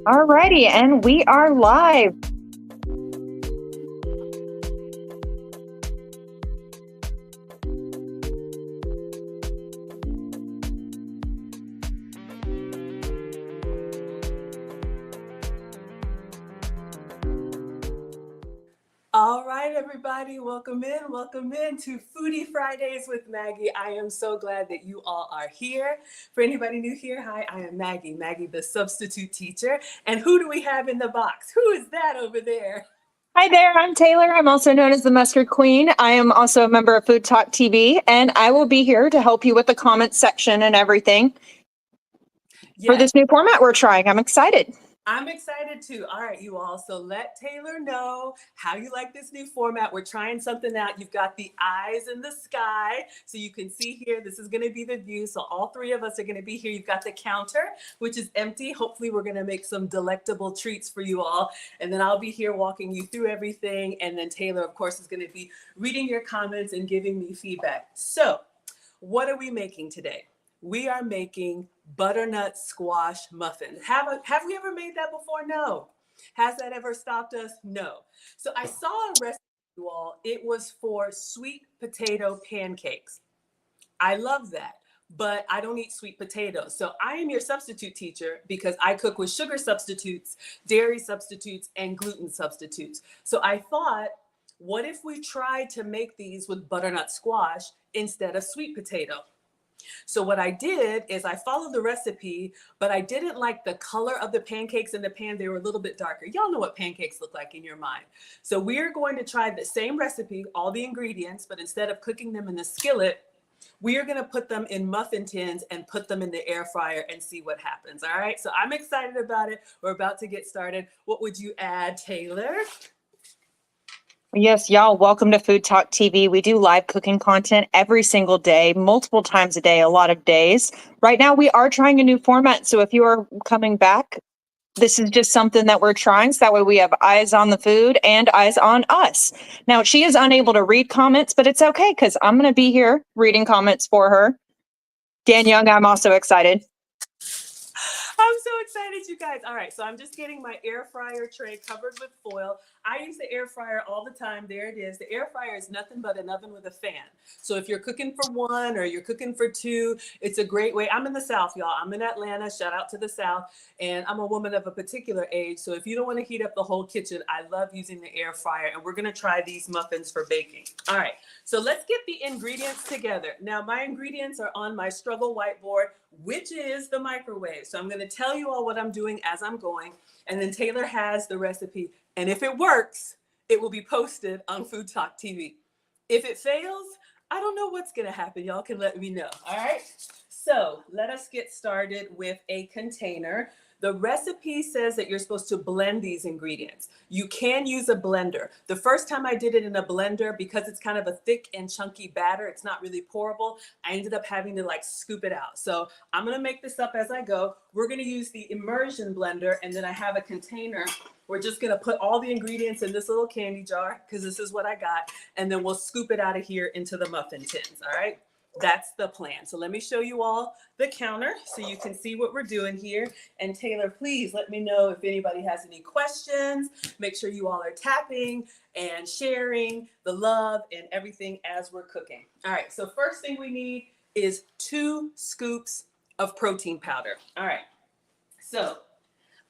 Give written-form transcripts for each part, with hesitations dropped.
Alrighty, and we are live. All right, everybody, welcome in to Foodie Fridays with Maggie. I am so glad that you all are here. For anybody new here, hi, I am Maggie, the substitute teacher. And who do we have in the box? Who is that over there? Hi there, I'm Taylor. I'm also known as the Mustard Queen. I am also a member of Food Talk TV, and I will be here to help you with the comments section and everything for this new format we're trying. I'm excited. I'm excited too. All right, you all. So let Taylor know how you like this new format. We're trying something out. You've got the eyes in the sky. So you can see here, this is going to be the view. So all three of us are going to be here. You've got the counter, which is empty. Hopefully we're going to make some delectable treats for you all. And then I'll be here walking you through everything. And then Taylor, of course, is going to be reading your comments and giving me feedback. So what are we making today? We are making butternut squash muffins. Have we ever made that before? No. Has that ever stopped us? No. So I saw a recipe, you all. It was for sweet potato pancakes. I love that, but I don't eat sweet potatoes. So I am your substitute teacher because I cook with sugar substitutes, dairy substitutes, and gluten substitutes. So I thought, what if we tried to make these with butternut squash instead of sweet potato? So what I did is I followed the recipe, but I didn't like the color of the pancakes in the pan. They were a little bit darker. Y'all know what pancakes look like in your mind. So we're going to try the same recipe, all the ingredients, but instead of cooking them in the skillet, we are going to put them in muffin tins and put them in the air fryer and see what happens. All right. So I'm excited about it. We're about to get started. What would you add, Taylor? Yes, y'all, welcome to Food Talk TV. We do live cooking content every single day, multiple times a day, a lot of days. Right now, we are trying a new format. So if you are coming back, this is just something that we're trying. So that way we have eyes on the food and eyes on us. Now, she is unable to read comments, but it's okay because I'm going to be here reading comments for her. Dan Young, I'm also excited. I'm so excited, you guys. All right, so I'm just getting my air fryer tray covered with foil. I use the air fryer all the time. There it is. The air fryer is nothing but an oven with a fan. So if you're cooking for one or you're cooking for two, it's a great way. I'm in the South, y'all. I'm in Atlanta. Shout out to the South. And I'm a woman of a particular age. So if you don't want to heat up the whole kitchen, I love using the air fryer. And we're going to try these muffins for baking. All right, so let's get the ingredients together. Now, my ingredients are on my struggle whiteboard, which is the microwave. So I'm going to tell you all what I'm doing as I'm going. And then Taylor has the recipe. And if it works, it will be posted on Food Talk TV. If it fails, I don't know what's going to happen. Y'all can let me know. All right. So let us get started with a container. The recipe says that you're supposed to blend these ingredients. You can use a blender. The first time I did it in a blender, because it's kind of a thick and chunky batter, it's not really pourable, I ended up having to like scoop it out. So I'm gonna make this up as I go. We're gonna use the immersion blender, and then I have a container. We're just gonna put all the ingredients in this little candy jar, because this is what I got, and then we'll scoop it out of here into the muffin tins, all right? That's the plan. So let me show you all the counter so you can see what we're doing here. And Taylor, please let me know if anybody has any questions. Make sure you all are tapping and sharing the love and everything as we're cooking. All right, so first thing we need is 2 scoops of protein powder. All right, so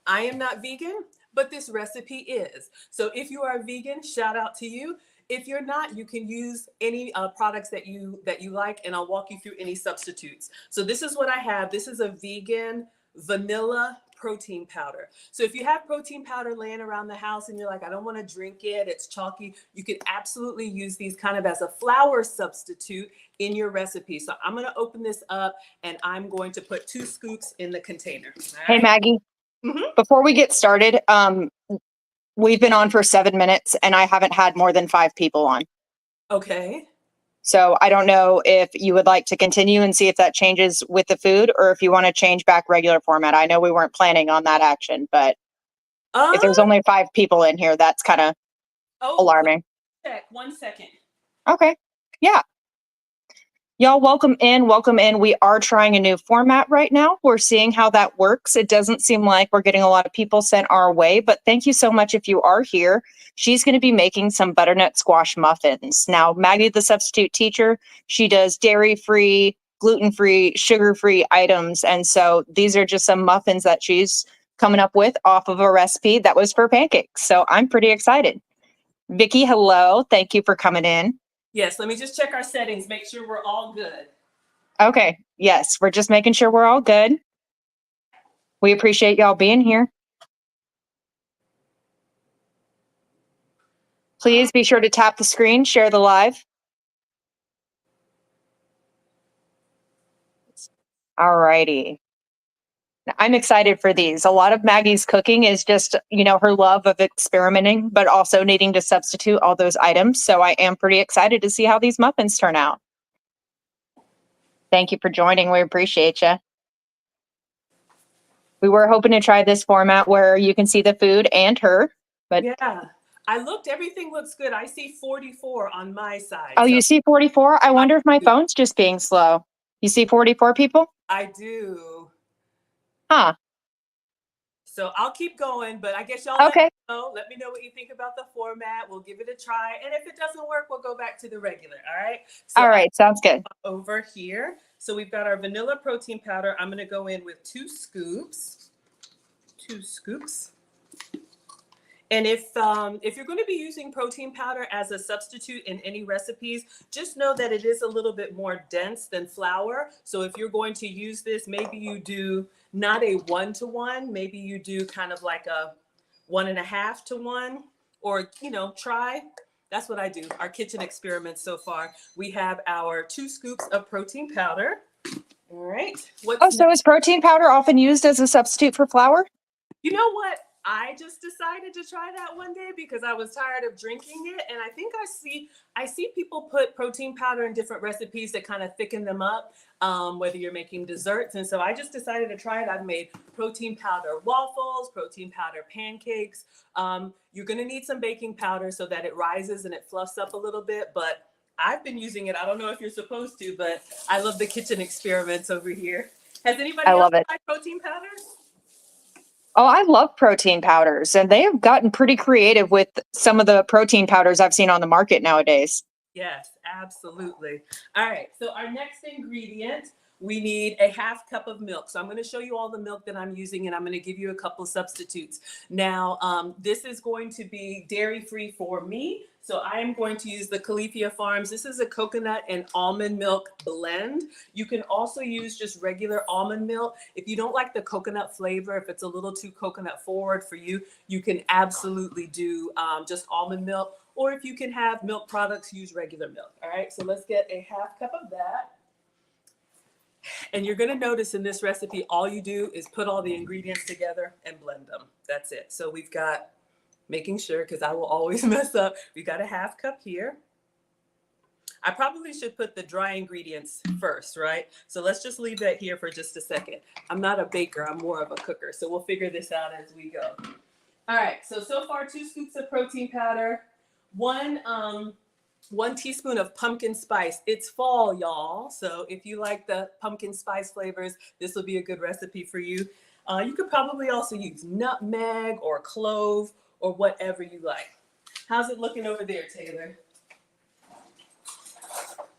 I am not vegan, but this recipe is. So if you are vegan, shout out to you. If you're not, you can use any products that you like, and I'll walk you through any substitutes. So this is what I have. This is a vegan vanilla protein powder. So if you have protein powder laying around the house and you're like, I don't want to drink it, it's chalky, you could absolutely use these kind of as a flour substitute in your recipe. So I'm going to open this up and I'm going to put 2 scoops in the container. All right? Hey, Maggie, before we get started, we've been on for 7 minutes and I haven't had more than 5 people on. Okay. So I don't know if you would like to continue and see if that changes with the food, or if you want to change back regular format. I know we weren't planning on that action, but if there's only 5 people in here, that's kind of alarming. Check 1 second. Okay. Yeah. Y'all, welcome in. Welcome in. We are trying a new format right now. We're seeing how that works. It doesn't seem like we're getting a lot of people sent our way, but thank you so much if you are here. She's going to be making some butternut squash muffins. Now, Maggie, the substitute teacher, she does dairy-free, gluten-free, sugar-free items. And so these are just some muffins that she's coming up with off of a recipe that was for pancakes. So I'm pretty excited. Vicky, hello. Thank you for coming in. Yes, let me just check our settings, make sure we're all good. Okay. Yes, we're just making sure we're all good. We appreciate y'all being here. Please be sure to tap the screen, share the live. All righty. I'm excited for these. A lot of Maggie's cooking is just, her love of experimenting, but also needing to substitute all those items. So I am pretty excited to see how these muffins turn out. Thank you for joining. We appreciate you. We were hoping to try this format where you can see the food and her, but Yeah, I looked, everything looks good. I see 44 on my side. oh, so you see 44? I wonder if my phone's just being slow. You see 44 people? I do. Huh. So I'll keep going, but I guess y'all Okay. let me know what you think about the format. We'll give it a try. And if it doesn't work, we'll go back to the regular. All right. So All right. Sounds good. over here. So we've got our vanilla protein powder. I'm going to go in with 2 scoops. 2 scoops. And if you're going to be using protein powder as a substitute in any recipes, just know that it is a little bit more dense than flour. So if you're going to use this, maybe you do not a 1-to-1, maybe you do kind of like a 1.5-to-1, or try. That's what I do. Our kitchen experiments so far. We have our 2 scoops of protein powder. All right. So is protein powder often used as a substitute for flour? You know what? I just decided to try that one day because I was tired of drinking it. And I think I see people put protein powder in different recipes that kind of thicken them up, whether you're making desserts. And so I just decided to try it. I've made protein powder waffles, protein powder pancakes. You're going to need some baking powder so that it rises and it fluffs up a little bit. But I've been using it. I don't know if you're supposed to, but I love the kitchen experiments over here. Has anybody else tried protein powder? Oh, I love protein powders, and they have gotten pretty creative with some of the protein powders I've seen on the market nowadays. Yes, absolutely. All right, so our next ingredient, we need a 1/2 cup of milk. So I'm going to show you all the milk that I'm using, and I'm going to give you a couple substitutes. Now, this is going to be dairy-free for me. So I am going to use the Califia Farms. This is a coconut and almond milk blend. You can also use just regular almond milk. If you don't like the coconut flavor, if it's a little too coconut forward for you, you can absolutely do just almond milk. Or if you can have milk products, use regular milk. All right, so let's get a 1/2 cup of that. And you're going to notice in this recipe, all you do is put all the ingredients together and blend them. That's it. So we've got, making sure, because I will always mess up, we got a 1/2 cup here. I probably should put the dry ingredients first, right? So let's just leave that here for just a second. I'm not a baker, I'm more of a cooker. So we'll figure this out as we go. All right, so far 2 scoops of protein powder, 1 teaspoon of pumpkin spice. It's fall, y'all. So if you like the pumpkin spice flavors, this will be a good recipe for you. You could probably also use nutmeg or clove or whatever you like. How's it looking over there, Taylor?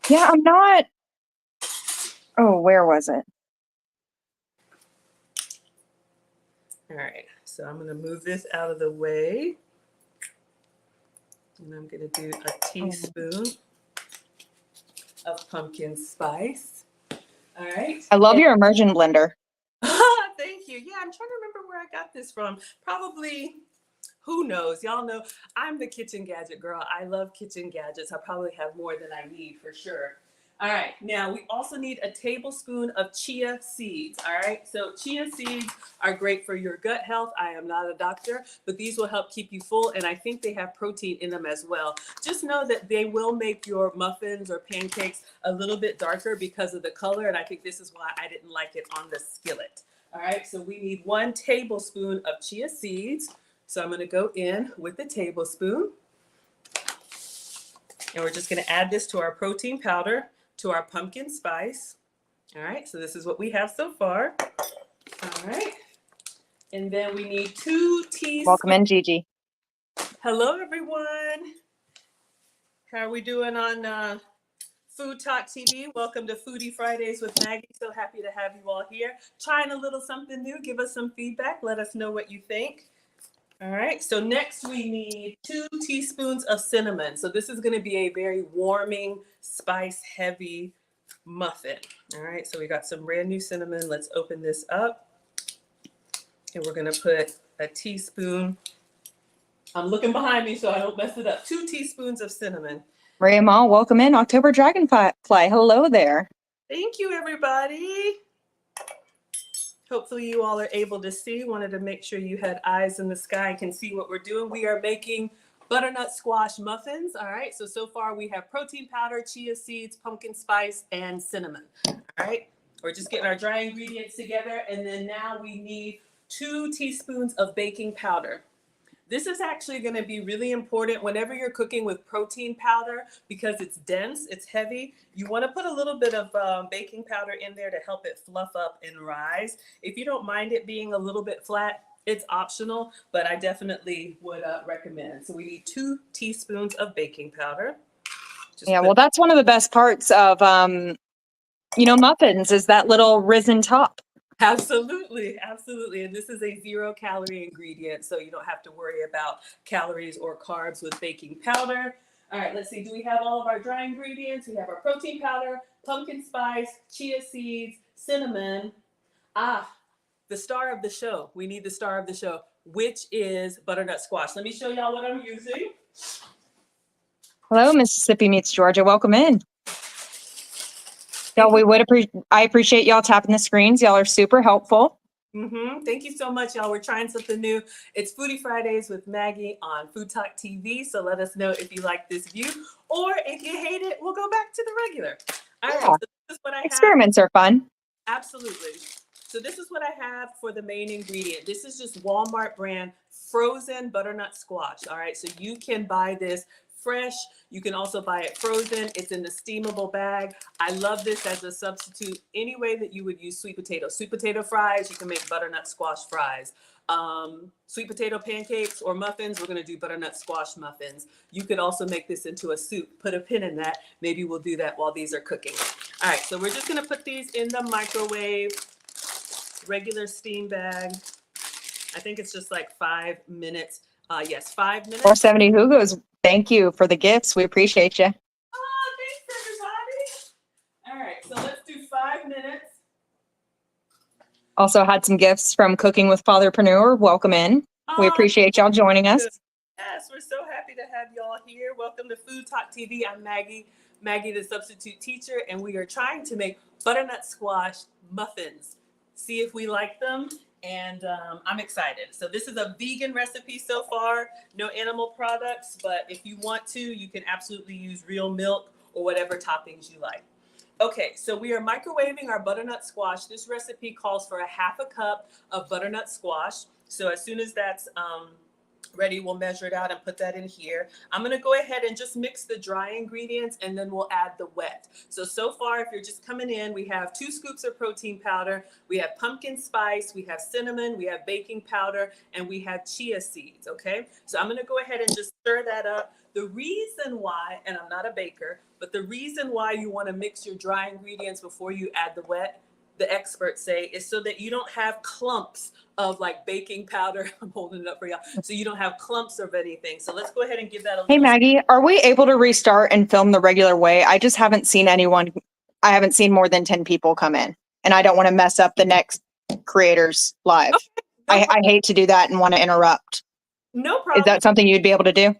Yeah, I'm not. Oh, where was it? All right, so I'm going to move this out of the way. And I'm going to do a teaspoon of pumpkin spice. All right. I love your immersion blender. Thank you. Yeah, I'm trying to remember where I got this from. Probably, who knows? Y'all know I'm the kitchen gadget girl. I love kitchen gadgets. I probably have more than I need for sure. All right, now we also need a tablespoon of chia seeds. All right, so chia seeds are great for your gut health. I am not a doctor, but these will help keep you full, and I think they have protein in them as well. Just know that they will make your muffins or pancakes a little bit darker because of the color, and I think this is why I didn't like it on the skillet. All right, so we need 1 tablespoon of chia seeds. So I'm going to go in with the tablespoon, and we're just going to add this to our protein powder. to our pumpkin spice. All right, so this is what we have so far. All right. And then we need 2 teaspoons. Welcome in, Gigi. Hello, everyone. How are we doing on Food Talk TV? Welcome to Foodie Fridays with Maggie. So happy to have you all here. Trying a little something new. Give us some feedback. Let us know what you think. All right, so next we need 2 teaspoons of cinnamon. So this is going to be a very warming, spice-heavy muffin. All right, so we got some brand new cinnamon. Let's open this up. And we're going to put a teaspoon. I'm looking behind me so I don't mess it up. 2 teaspoons of cinnamon. Ray Amal, welcome in. October Dragonfly. Hello there. Thank you, everybody. Hopefully you all are able to see. Wanted to make sure you had eyes in the sky and can see what we're doing. We are making butternut squash muffins. All right, so far we have protein powder, chia seeds, pumpkin spice, and cinnamon. All right, we're just getting our dry ingredients together. And then now we need 2 teaspoons of baking powder. This is actually going to be really important whenever you're cooking with protein powder because it's dense, it's heavy. You want to put a little bit of baking powder in there to help it fluff up and rise. If you don't mind it being a little bit flat, it's optional, but I definitely would recommend. So we need 2 teaspoons of baking powder. Well, that's one of the best parts of, muffins is that little risen top. Absolutely, absolutely. And this is a 0-calorie ingredient, so you don't have to worry about calories or carbs with baking powder. All right, let's see. Do we have all of our dry ingredients? We have our protein powder, pumpkin spice, chia seeds, cinnamon. The star of the show. We need the star of the show, which is butternut squash. Let me show y'all what I'm using. Hello, Mississippi meets Georgia. Welcome in. Y'all, I appreciate y'all tapping the screens. Y'all are super helpful. Thank you so much, y'all. We're trying something new. It's Foodie Fridays with Maggie on Food Talk TV. So let us know if you like this view, or if you hate it, we'll go back to the regular. All right, so this is what I have. Experiments are fun. Absolutely. So this is what I have for the main ingredient. This is just Walmart brand frozen butternut squash. All right, so you can buy this fresh. You can also buy it frozen. It's in the steamable bag. I love this as a substitute any way that you would use sweet potato. Sweet potato fries, you can make butternut squash fries. Sweet potato pancakes or muffins, we're going to do butternut squash muffins. You could also make this into a soup. Put a pin in that. Maybe we'll do that while these are cooking. All right, so we're just going to put these in the microwave, regular steam bag. I think it's just like 5 minutes. Yes, 5 minutes. 470 Hugos, thank you for the gifts. We appreciate you. Oh, thanks, everybody. All right, so let's do 5 minutes. Also had some gifts from Cooking with Fatherpreneur. Welcome in. We appreciate y'all joining us. Yes, we're so happy to have y'all here. Welcome to Food Talk TV. I'm Maggie, the substitute teacher, and we are trying to make butternut squash muffins. See if we like them. And I'm excited. So this is a vegan recipe so far, no animal products, but if you want to, you can absolutely use real milk or whatever toppings you like. Okay, so we are microwaving our butternut squash. This recipe calls for 1/2 cup of butternut squash. So as soon as that's ready, we'll measure it out and put that in here. I'm going to go ahead and just mix the dry ingredients and then we'll add the wet. So far, if you're just coming in, we have 2 scoops of protein powder, we have pumpkin spice, we have cinnamon, we have baking powder, and we have chia seeds, okay? So I'm going to go ahead and just stir that up. The reason why, and I'm not a baker, but the reason why you want to mix your dry ingredients before you add the wet, the experts say, is so that you don't have clumps of like baking powder. I'm holding it up for y'all. So you don't have clumps of anything. So let's go ahead and give that a little. Hey, Maggie, are we able to restart and film the regular way? I just haven't seen anyone. I haven't seen more than 10 people come in, and I don't want to mess up the next creators live. Okay, I hate to do that and want to interrupt. No problem. Is that something you'd be able to do?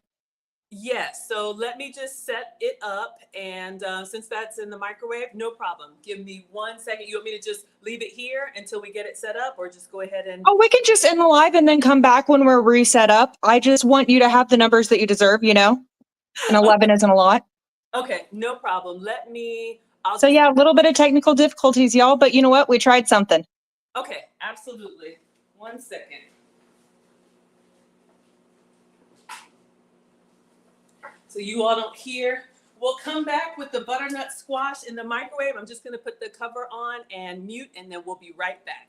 Yes. So let me just set it up. And since that's in the microwave, no problem. Give me 1 second. You want me to just leave it here until we get it set up, or just go ahead and... Oh, we can just end the live and then come back when we're reset up. I just want you to have the numbers that you deserve, And 11 isn't a lot. Okay, no problem. Let me... Yeah, a little bit of technical difficulties, y'all. But you know what? We tried something. Okay, absolutely. 1 second. So you all don't hear We'll come back with the butternut squash in the microwave. I'm just going to put the cover on and mute, and then we'll be right back.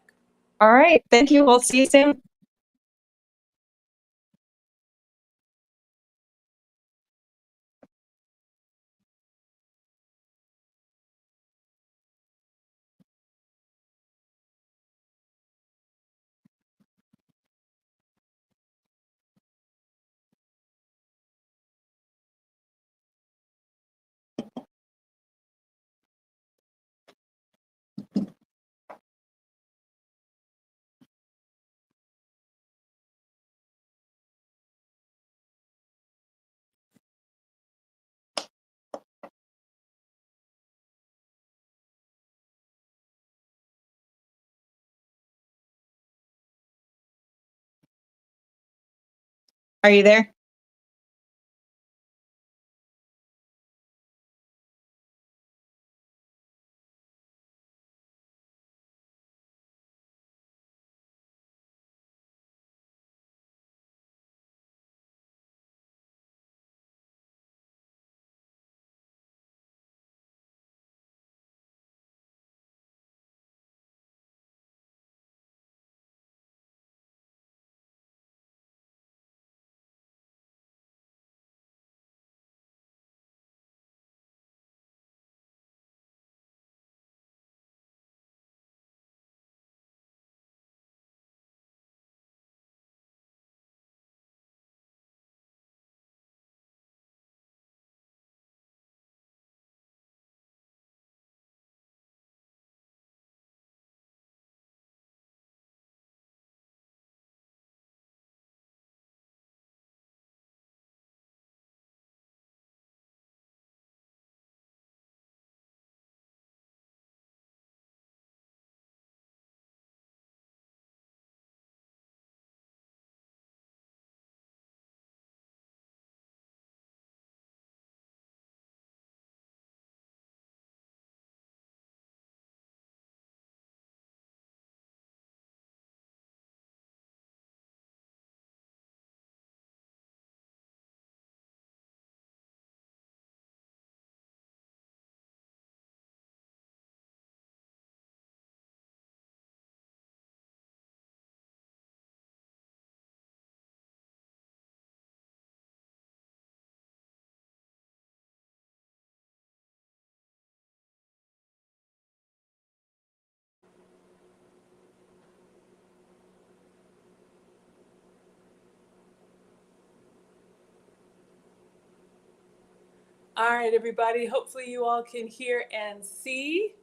All right. Thank you. We'll see you soon. Are you there? All right, everybody. Hopefully you all can hear and see.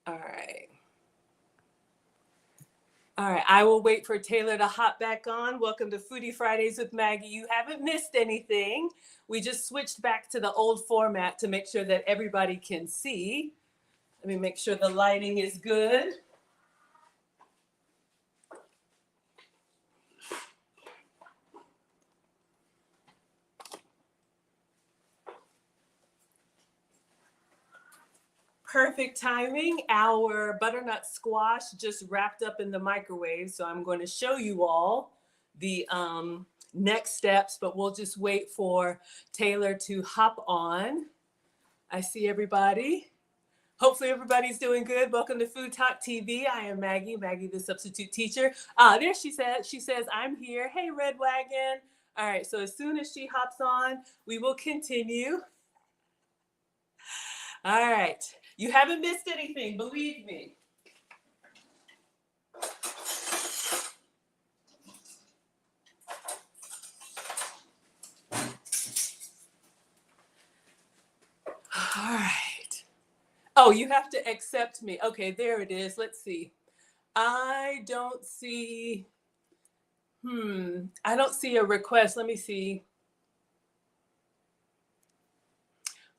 All right. All right, I will wait for Taylor to hop back on. Welcome to Foodie Fridays with Maggie. You haven't missed anything. We just switched back to the old format to make sure that everybody can see. Let me make sure the lighting is good. Perfect timing. Our butternut squash just wrapped up in the microwave. So I'm going to show you all the next steps, but we'll just wait for Taylor to hop on. I see everybody. Hopefully everybody's doing good. Welcome to Food Talk TV. I am Maggie, the substitute teacher. There she says. She says, I'm here. Hey, Red Wagon. All right, so as soon as she hops on, we will continue. All right. You haven't missed anything, believe me. All right. Oh, you have to accept me. Okay, there it is. Let's see. I don't see, I don't see a request. Let me see.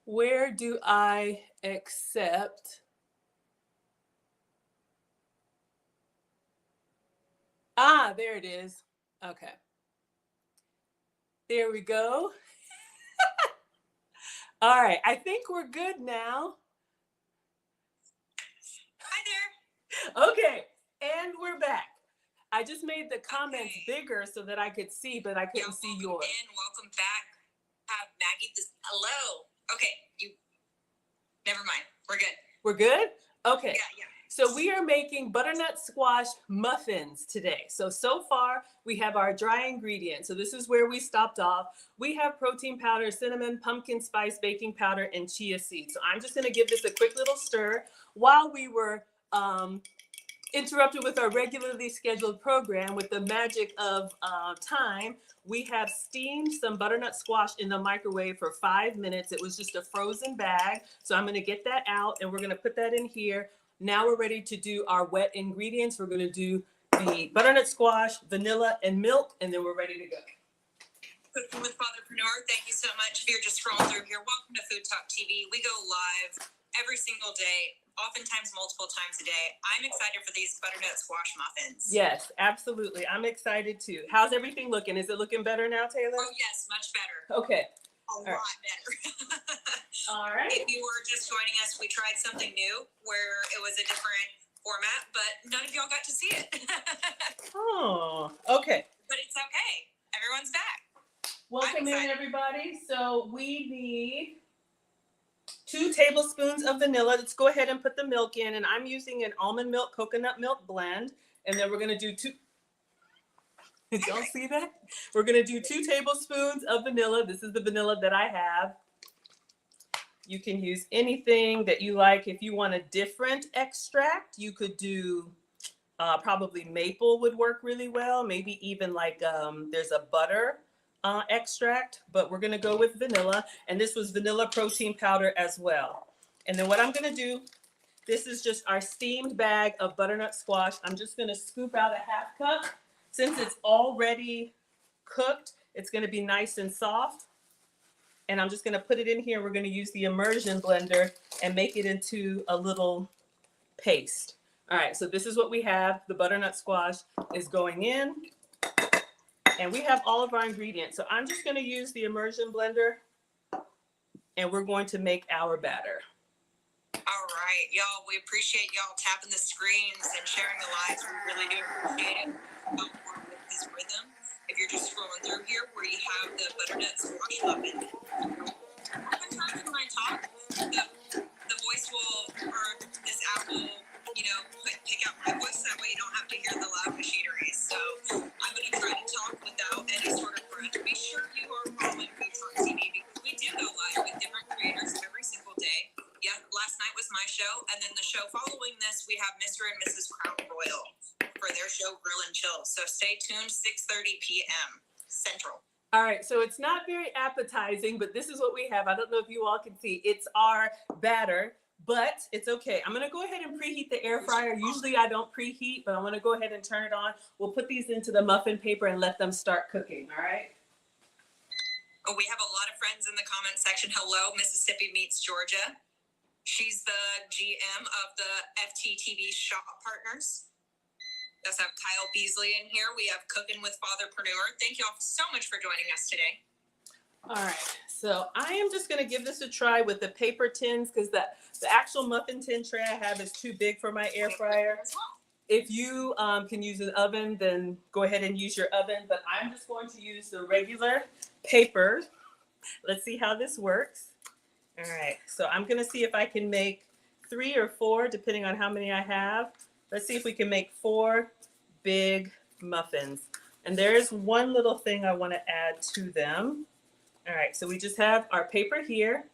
Where do I accept? Ah, there it is. Okay. There we go. All right. I think we're good now. Hi there. Okay. And we're back. I just made the comments bigger so that I could see, but I couldn't see yours. Welcome back. Maggie, hello. Okay, never mind. We're good. We're good? Okay. Yeah. So we are making butternut squash muffins today. So far we have our dry ingredients. So this is where we stopped off. We have protein powder, cinnamon, pumpkin spice, baking powder, and chia seeds. So I'm just gonna give this a quick little stir while we were interrupted with our regularly scheduled program. With the magic of time, we have steamed some butternut squash in the microwave for 5 minutes. It was just a frozen bag. So I'm going to get that out and we're going to put that in here. Now we're ready to do our wet ingredients. We're going to do the butternut squash, vanilla, and milk, and then we're ready to go. Cooking with Fatherpreneur, thank you so much. If you're just scrolling through here, welcome to Food Talk TV. We go live every single day, oftentimes multiple times a day. I'm excited for these butternut squash muffins. Yes, absolutely. I'm excited too. How's everything looking? Is it looking better now, Taylor? Oh, yes, much better. Okay. A lot better. All right. If you were just joining us, we tried something new where it was a different format, but none of y'all got to see it. Oh, okay. But it's okay. Everyone's back. Welcome in, everybody. So we need 2 tablespoons of vanilla. Let's go ahead and put the milk in. And I'm using an almond milk, coconut milk blend. And then we're going to do 2. Did y'all see that? We're going to do 2 tablespoons of vanilla. This is the vanilla that I have. You can use anything that you like. If you want a different extract, you could do probably maple would work really well. Maybe even like there's a butter extract, but we're going to go with vanilla. And this was vanilla protein powder as well. And then what I'm going to do, this is just our steamed bag of butternut squash. I'm just going to scoop out a 1/2 cup. Since it's already cooked, it's going to be nice and soft. And I'm just going to put it in here. We're going to use the immersion blender and make it into a little paste. All right, so this is what we have. The butternut squash is going in. And we have all of our ingredients. So I'm just going to use the immersion blender and we're going to make our batter. All right, y'all, we appreciate y'all tapping the screens and sharing the lives. We really do appreciate it. More with this rhythm. If you're just scrolling through here where you have the butternut squash muffin. Oftentimes when I talk, the voice will, or this app will, pick out my voice. That way you don't have to hear the loud machinery. So I'm going to try to talk without any sort of breath. Be sure you are following Food Talk TV because we do go live with different creators every single day. Yeah, last night was my show, and then the show following this, we have Mr. and Mrs. Crown Royal for their show Grill and Chill. So stay tuned, 6:30 p.m. Central. All right, so it's not very appetizing, but this is what we have. I don't know if you all can see. It's our batter, but it's okay. I'm going to go ahead and preheat the air fryer. Usually I don't preheat, but I'm going to go ahead and turn it on. We'll put these into the muffin paper and let them start cooking, all right? Oh, we have a lot of friends in the comment section. Hello, Mississippi meets Georgia. She's the GM of the FTTV Shop Partners. We also have Kyle Beasley in here. We have Cooking with Fatherpreneur. Thank you all so much for joining us today. All right, so I am just going to give this a try with the paper tins because the actual muffin tin tray I have is too big for my air fryer. If you can use an oven, then go ahead and use your oven, but I'm just going to use the regular paper. Let's see how this works. All right, so I'm going to see if I can make 3 or 4, depending on how many I have. Let's see if we can make 4 big muffins. And there's one little thing I want to add to them. All right, so we just have our paper here.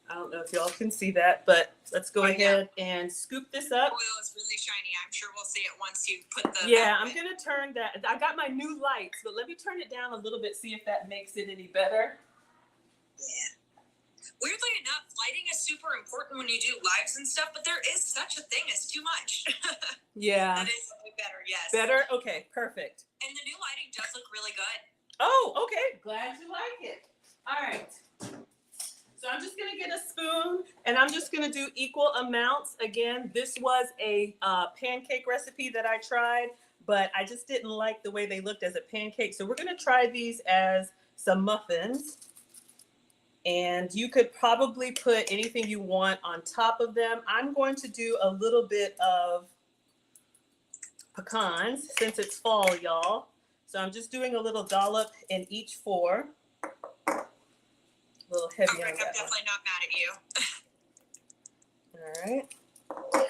I don't know if y'all can see that, but let's go ahead and scoop this up. Oil is really shiny. I'm sure we'll see it once you put the... Yeah, I'm going to turn that. I got my new lights, but let me turn it down a little bit, see if that makes it any better. Yeah. Weirdly enough, lighting is super important when you do lives and stuff, but there is such a thing as too much. Yeah. That is better, yes. Better? Okay, perfect. And the new lighting does look really good. Oh, okay. Glad you like it. All right. So I'm just going to get a spoon, and I'm just going to do equal amounts. Again, this was a pancake recipe that I tried, but I just didn't like the way they looked as a pancake. So we're going to try these as some muffins. And you could probably put anything you want on top of them. I'm going to do a little bit of pecans since it's fall, y'all. So I'm just doing a little dollop in each 4. A little heavy Oh, on Rick, I'm that one. definitely not mad at you. All right.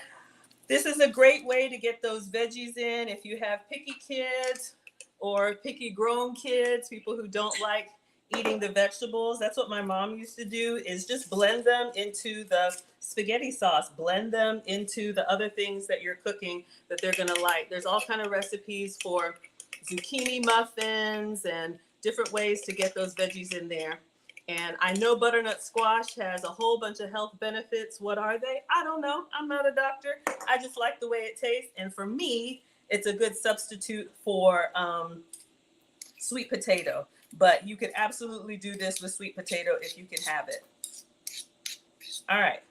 This is a great way to get those veggies in if you have picky kids or picky grown kids, people who don't like eating the vegetables. That's what my mom used to do, is just blend them into the spaghetti sauce, blend them into the other things that you're cooking that they're gonna like. There's all kind of recipes for zucchini muffins and different ways to get those veggies in there. And I know butternut squash has a whole bunch of health benefits. What are they? I don't know. I'm not a doctor. I just like the way it tastes. And for me, it's a good substitute for sweet potato. But you could absolutely do this with sweet potato if you can have it. All right.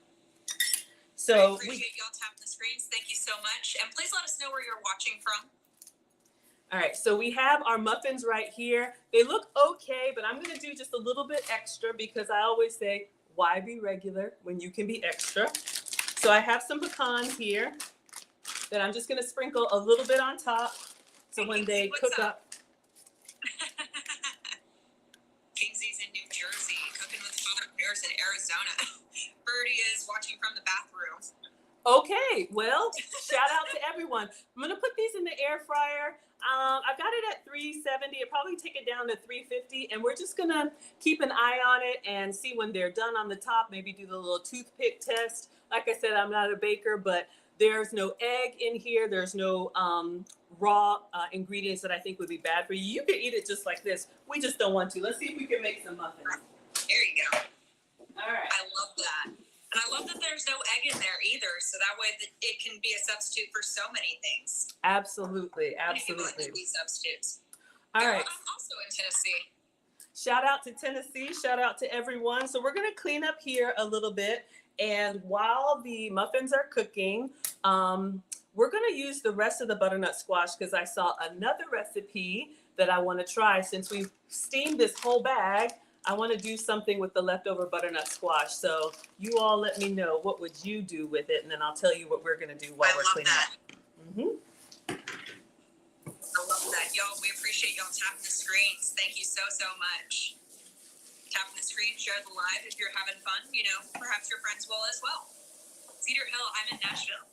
So I appreciate y'all tapping the screens. Thank you so much. And please let us know where you're watching from. all right, so we have our muffins right here. They look okay, but I'm gonna do just a little bit extra because I always say, why be regular when you can be extra? So I have some pecans here that I'm just gonna sprinkle a little bit on top. So when they cook up. Kingsy's in New Jersey, cooking with Father Bears in Arizona. Birdie is watching from the bathroom. Okay, well, shout out to everyone. I'm gonna put these in the air fryer. I've got it at 370. It probably take it down to 350, and we're just gonna keep an eye on it and see when they're done on the top. Maybe do the little toothpick test. Like I said, I'm not a baker, but there's no egg in here. There's no raw ingredients that I think would be bad for you. You could eat it just like this. We just don't want to. Let's see if we can make some muffins. There you go. All right. I love that. And I love that there's no egg in there either, so that way it can be a substitute for so many things. Absolutely, Many people absolutely. can be substitutes. All Yeah, right. I'm also in Tennessee. Shout out to Tennessee. Shout out to everyone. So we're going to clean up here a little bit. And while the muffins are cooking, we're going to use the rest of the butternut squash because I saw another recipe that I want to try. Since we've steamed this whole bag, I want to do something with the leftover butternut squash. So you all let me know, what would you do with it? And then I'll tell you what we're going to do while we're cleaning up. Mm-hmm. I love that. Y'all, we appreciate y'all tapping the screens. Thank you so, so much. Tapping the screen, share the live if you're having fun. You know, perhaps your friends will as well. Cedar Hill, I'm in Nashville.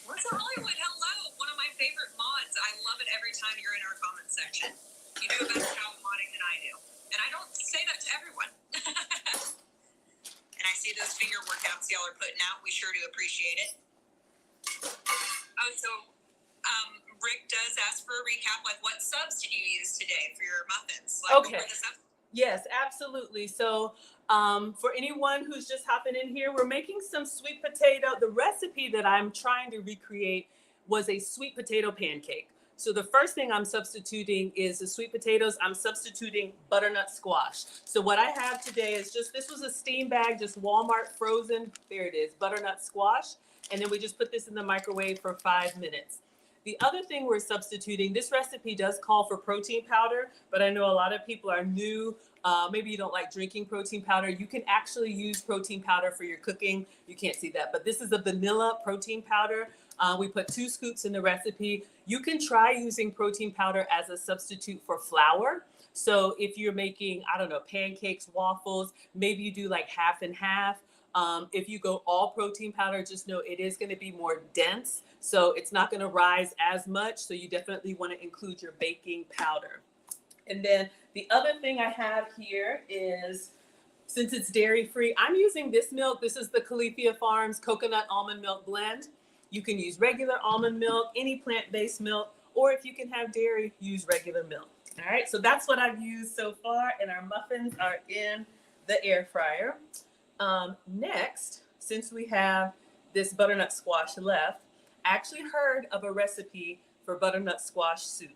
What's Hollywood? Hello. One of my favorite mods. I love it every time you're in our comment section. You do a better job of modding than I do. And I don't say that to everyone. And I see those finger workouts y'all are putting out. We sure do appreciate it. Oh, so Rick does ask for a recap. Like, what subs did you use today for your muffins? Like, Okay. what were the subs? Yes, absolutely. So for anyone who's just hopping in here, we're making some sweet potato. The recipe that I'm trying to recreate was a sweet potato pancake. So the first thing I'm substituting is the sweet potatoes. I'm substituting butternut squash. So what I have today is just, this was a steam bag, just Walmart frozen, there it is, butternut squash. And then we just put this in the microwave for 5 minutes. The other thing we're substituting, this recipe does call for protein powder, but I know a lot of people are new. Maybe you don't like drinking protein powder. You can actually use protein powder for your cooking. You can't see that, but this is a vanilla protein powder. We put 2 scoops in the recipe. You can try using protein powder as a substitute for flour. So if you're making, I don't know, pancakes, waffles, maybe you do like half and half. If you go all protein powder, just know it is going to be more dense. So it's not going to rise as much. So you definitely want to include your baking powder. And then the other thing I have here is, since it's dairy free, I'm using this milk. This is the Califia Farms coconut almond milk blend. You can use regular almond milk, any plant-based milk, or if you can have dairy, use regular milk. All right, so that's what I've used so far, and our muffins are in the air fryer. Next, since we have this butternut squash left, I actually heard of a recipe for butternut squash soup.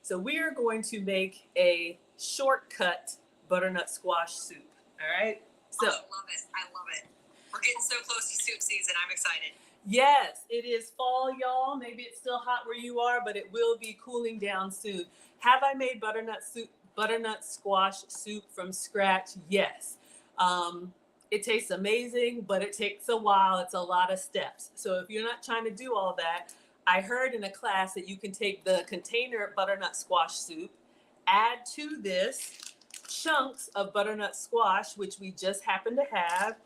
So we are going to make a shortcut butternut squash soup. All right. So I love it. I love it. We're getting so close to soup season. I'm excited. yes, it is fall, y'all. Maybe it's still hot where you are, but it will be cooling down soon. Have I made butternut squash soup from scratch? Yes. It tastes amazing, but it takes a while. It's a lot of steps. So if you're not trying to do all that, I heard in a class that you can take the container butternut squash soup, add to this chunks of butternut squash, which we just happen to have,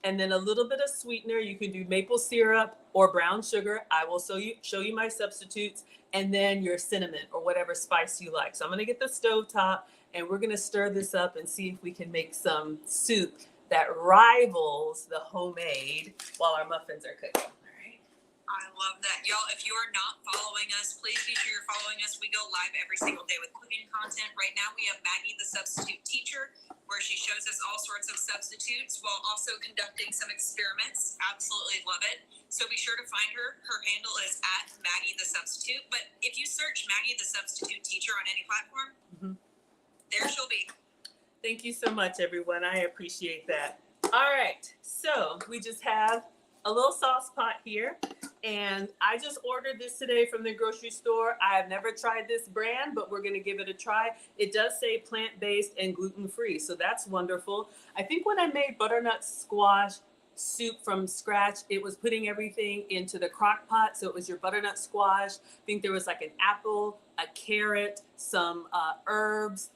and then a little bit of sweetener. You can do maple syrup or brown sugar. I will show you my substitutes, and then your cinnamon or whatever spice you like. So I'm gonna get the stove top and we're gonna stir this up and see if we can make some soup that rivals the homemade while our muffins are cooking. All right. I love that. Y'all, if you are not following us, please be sure you're following us. We go live every single day with cooking content. Right now, we have Maggie, the substitute teacher, where she shows us all sorts of substitutes while also conducting some experiments. Absolutely love it. So be sure to find her. Her handle is @Maggie the Substitute. But if you search Maggie the Substitute Teacher on any platform, there she'll be. Thank you so much, everyone. I appreciate that. All right, so we just have a little sauce pot here, and I just ordered this today from the grocery store. I have never tried this brand, but we're gonna give it a try. It does say plant-based and gluten-free, so that's wonderful. I think when I made butternut squash soup from scratch, it was putting everything into the crock pot. So it was your butternut squash. I think there was like an apple, a carrot, some herbs,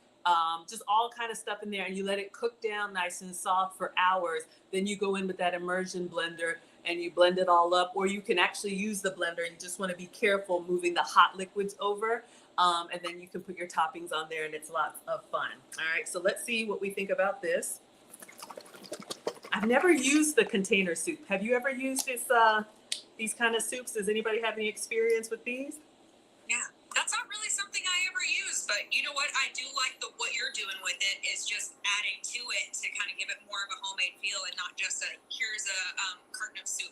just all kind of stuff in there, and you let it cook down nice and soft for hours. Then you go in with that immersion blender and you blend it all up, or you can actually use the blender. You just want to be careful moving the hot liquids over, and then you can put your toppings on there, and it's lots of fun. All right, so let's see what we think about this. I've never used the container soup. Have you ever used this, these kind of soups? Does anybody have any experience with these? Yeah, that's not really something I ever use, but you know what? I do like what you're doing with it is just adding to it to kind of give it more of a homemade feel and not just here's a carton of soup.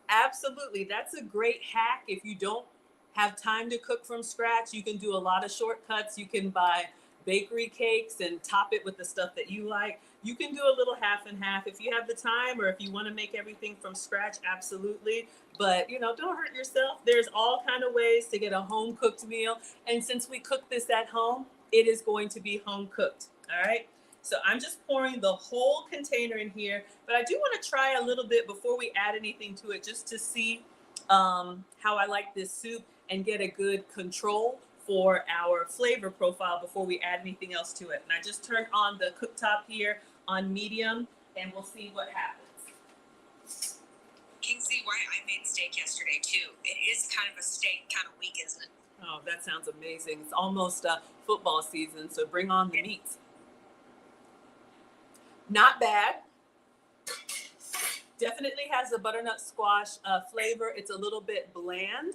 Absolutely. That's a great hack. If you don't have time to cook from scratch, you can do a lot of shortcuts. You can buy bakery cakes and top it with the stuff that you like. You can do a little half and half if you have the time, or if you want to make everything from scratch, absolutely. But, you know, don't hurt yourself. There's all kind of ways to get a home cooked meal. And since we cook this at home, it is going to be home cooked. All right. So I'm just pouring the whole container in here, but I do want to try a little bit before we add anything to it, just to see how I like this soup and get a good control for our flavor profile before we add anything else to it. And I just turned on the cooktop here on medium, and we'll see what happens. You can see why I made steak yesterday too. It is kind of a steak kind of week, isn't it? Oh, that sounds amazing. It's almost football season, so bring on the meats. Not bad. Definitely has a butternut squash flavor. It's a little bit bland.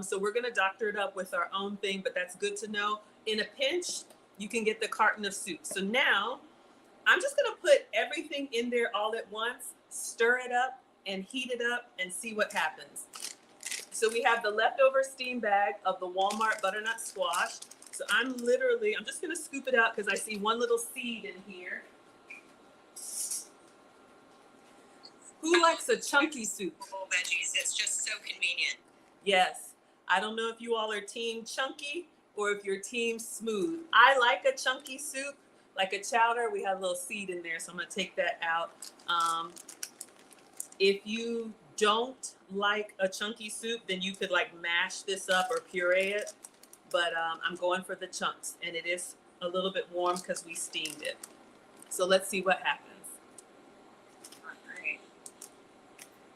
So we're gonna doctor it up with our own thing, but that's good to know. In a pinch, you can get the carton of soup. So now I'm just gonna put everything in there all at once, stir it up and heat it up and see what happens. So we have the leftover steam bag of the Walmart butternut squash. So I'm just gonna scoop it out because I see one little seed in here. Who likes a chunky soup? Whole veggies. It's just so convenient. Yes. I don't know if you all are team chunky or if you're team smooth. I like a chunky soup, like a chowder. We have a little seed in there, so I'm gonna take that out. If you don't like a chunky soup, then you could like mash this up or puree it. But I'm going for the chunks, and it is a little bit warm because we steamed it. So let's see what happens.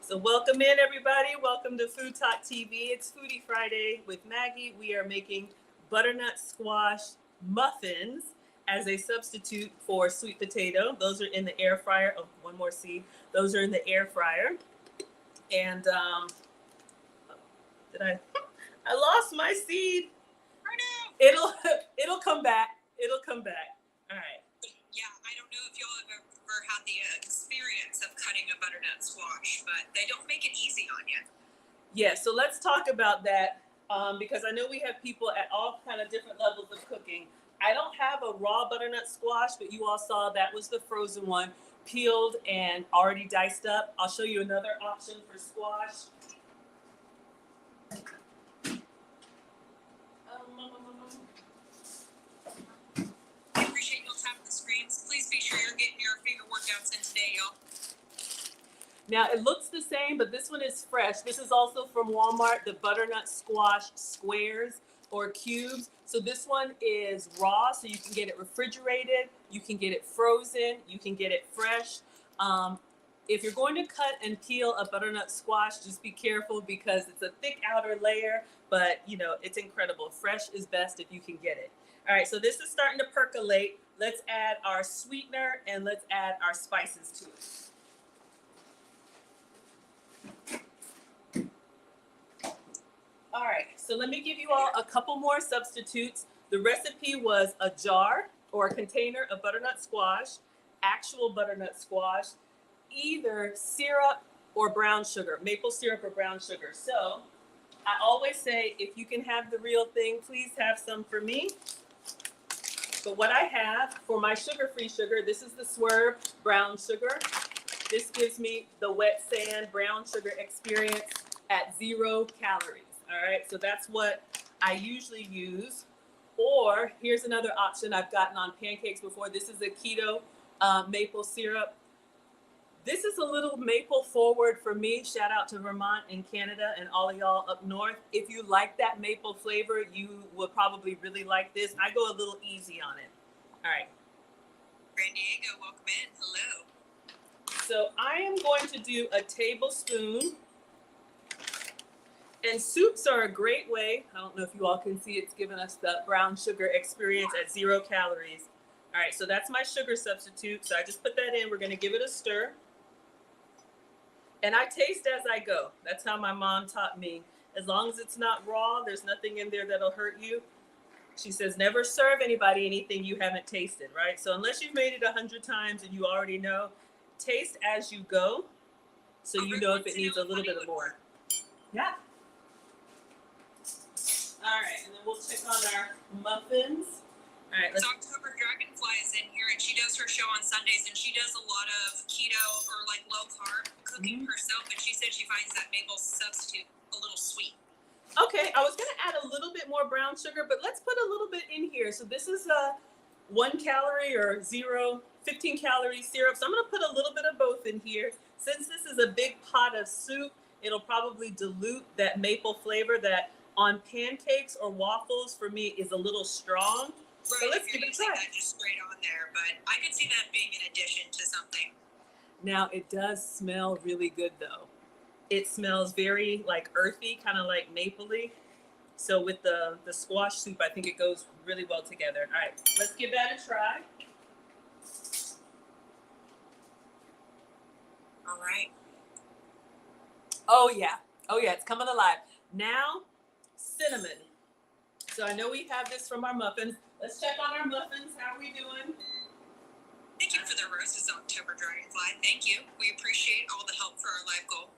So welcome in, everybody. Welcome to Food Talk TV. It's Foodie Friday with Maggie. We are making butternut squash muffins as a substitute for sweet potato. Those are in the air fryer. Oh, one more seed. Those are in the air fryer. And I lost my seed. It'll come back. It'll come back. All right. Yeah, I don't know if y'all have ever had the experience of cutting a butternut squash, but they don't make it easy on you. Yeah, so let's talk about that because I know we have people at all kind of different levels of cooking. I don't have a raw butternut squash, but you all saw that was the frozen one, peeled and already diced up. I'll show you another option for squash. I appreciate y'all tapping the screens. Please be sure you're getting your finger workouts in today, y'all. Now it looks the same, but this one is fresh. This is also from Walmart, the butternut squash squares or cubes. So this one is raw, so you can get it refrigerated, you can get it frozen, you can get it fresh. If you're going to cut and peel a butternut squash, just be careful because it's a thick outer layer, but you know, it's incredible. Fresh is best if you can get it. All right, so this is starting to percolate. Let's add our sweetener and let's add our spices to it. All right, so let me give you all a couple more substitutes. The recipe was a jar or a container of butternut squash, actual butternut squash, either syrup or brown sugar, maple syrup or brown sugar. So I always say, if you can have the real thing, please have some for me. But what I have for my sugar-free sugar, this is the Swerve brown sugar. This gives me the wet sand brown sugar experience at 0 calories. All right, so that's what I usually use. Or here's another option I've gotten on pancakes before. This is a keto maple syrup. This is a little maple forward for me. Shout out to Vermont and Canada and all of y'all up north. If you like that maple flavor, you will probably really like this. I go a little easy on it. All right. San Diego, welcome in. Hello. So I am going to do a tablespoon. And soups are a great way. I don't know if you all can see, it's giving us the brown sugar experience at 0 calories. All right, so that's my sugar substitute. So I just put that in. We're going to give it a stir. And I taste as I go. That's how my mom taught me. As long as it's not raw, there's nothing in there that'll hurt you. She says, never serve anybody anything you haven't tasted, right? So unless you've made it 100 times and you already know, taste as you go. So you know if it needs a little bit of more. Yeah. All right, and then we'll check on our muffins. All right, let's. October Dragonfly is in here, and she does her show on Sundays, and she does a lot of keto or like low carb cooking herself. And she said she finds that maple substitute a little sweet. Okay, I was gonna add a little bit more brown sugar, but let's put a little bit in here. So this is a 1 calorie or 15 calorie syrup. So I'm gonna put a little bit of both in here. Since this is a big pot of soup, it'll probably dilute that maple flavor that on pancakes or waffles for me is a little strong. Right, so let's give it a try. That just straight on there, but I could see that being an addition to something. Now it does smell really good though. It smells very like earthy, kind of like mapley. So with the squash soup, I think it goes really well together. All right, let's give that a try. All right. Oh yeah, it's coming alive. Now, cinnamon. So I know we have this from our muffins. Let's check on our muffins. How are we doing? Thank you for the roses, October Dragonfly. Thank you. We appreciate all the help for our life goal.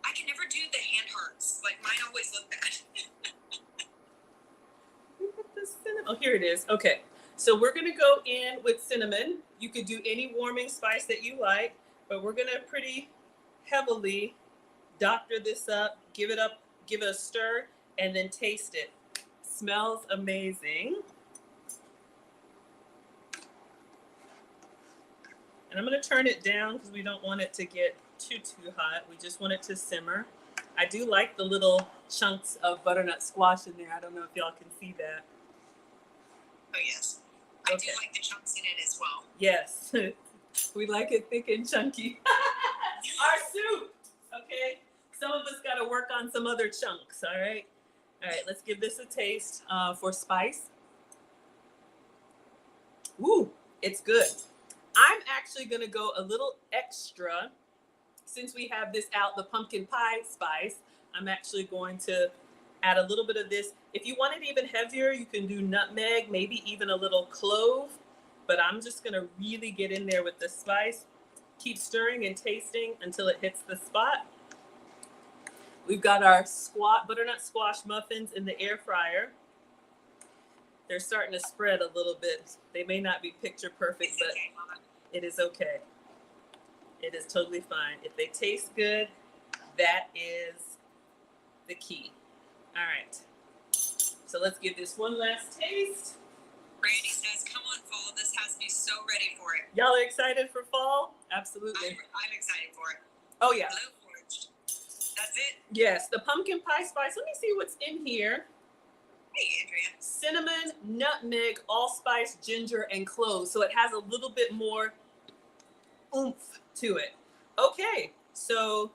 I can never do the hand hearts. Like mine always look bad. Oh, here it is. Okay. So we're going to go in with cinnamon. You could do any warming spice that you like, but we're going to pretty heavily doctor this up, give it a stir, and then taste it. Smells amazing. And I'm going to turn it down because we don't want it to get too hot. We just want it to simmer. I do like the little chunks of butternut squash in there. I don't know if y'all can see that. Oh, yes. I do like the chunks in it as well. Yes. We like it thick and chunky. Our soup. Okay. Some of us got to work on some other chunks. All right. All right. Let's give this a taste for spice. Ooh, it's good. I'm actually going to go a little extra since we have this out, the pumpkin pie spice. I'm actually going to add a little bit of this. If you want it even heavier, you can do nutmeg, maybe even a little clove, but I'm just going to really get in there with the spice. Keep stirring and tasting until it hits the spot. We've got our butternut squash muffins in the air fryer. They're starting to spread a little bit. They may not be picture perfect, but it is okay. It is totally fine. If they taste good, that is the key. All right. So let's give this one last taste. Brandy says, come on, follow This has me so ready for it. Y'all are excited for fall? Absolutely. I'm excited for it. Oh yeah. Hello, foraged. That's it. Yes, the pumpkin pie spice. Let me see what's in here. Hey, Andrea. Cinnamon, nutmeg, allspice, ginger, and cloves. So it has a little bit more oomph to it. Okay, so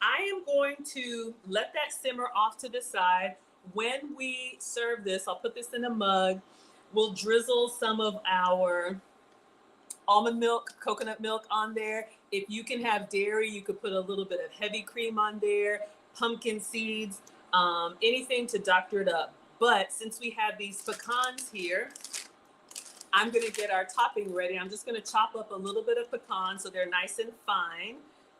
I am going to let that simmer off to the side. When we serve this, I'll put this in a mug. We'll drizzle some of our almond milk, coconut milk on there. If you can have dairy, you could put a little bit of heavy cream on there, pumpkin seeds, anything to doctor it up. But since we have these pecans here, I'm gonna get our topping ready. I'm just gonna chop up a little bit of pecan so they're nice and fine.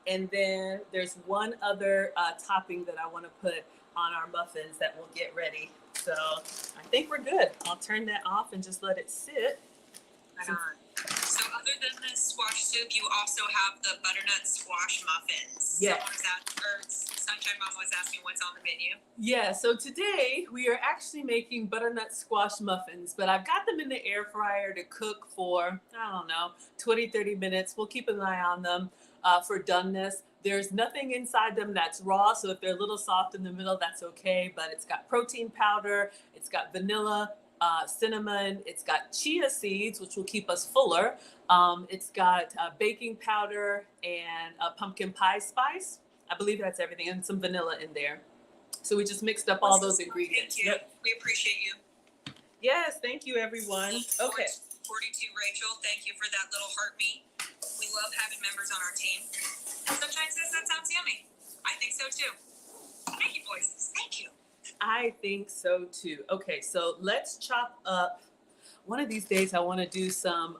And then there's one other topping that I wanna put on our muffins that we'll get ready. So I think we're good. I'll turn that off and just let it sit. Right on. So other than the squash soup, you also have the butternut squash muffins. Yes. Sunshine Mom was asking what's on the menu. Yeah, so today we are actually making butternut squash muffins, but I've got them in the air fryer to cook for, I don't know, 20, 30 minutes. We'll keep an eye on them for doneness. There's nothing inside them that's raw, so if they're a little soft in the middle, that's okay, but it's got protein powder, it's got vanilla, cinnamon, it's got chia seeds, which will keep us fuller. It's got baking powder and a pumpkin pie spice. I believe that's everything, and some vanilla in there. So we just mixed up all those ingredients. Thank you. Yep. We appreciate you. Yes, thank you, everyone. Okay. 42 Rachel, thank you for that little heart meat. We love having members on our team. And Sunshine says that sounds yummy. I think so too. Thank you, voices. Thank you. I think so too. Okay, so let's chop up. One of these days, I want to do some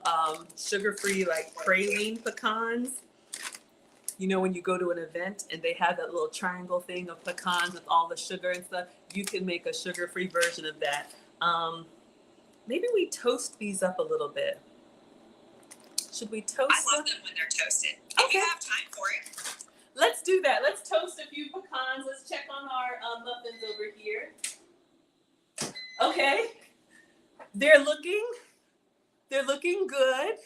sugar-free, like praline pecans. You know, when you go to an event and they have that little triangle thing of pecans with all the sugar and stuff, you can make a sugar-free version of that. Maybe we toast these up a little bit. Should we toast I love them when they're toasted. If you have time for it. Let's do that. Let's toast a few pecans. Let's check on our muffins over here. Okay. They're looking good.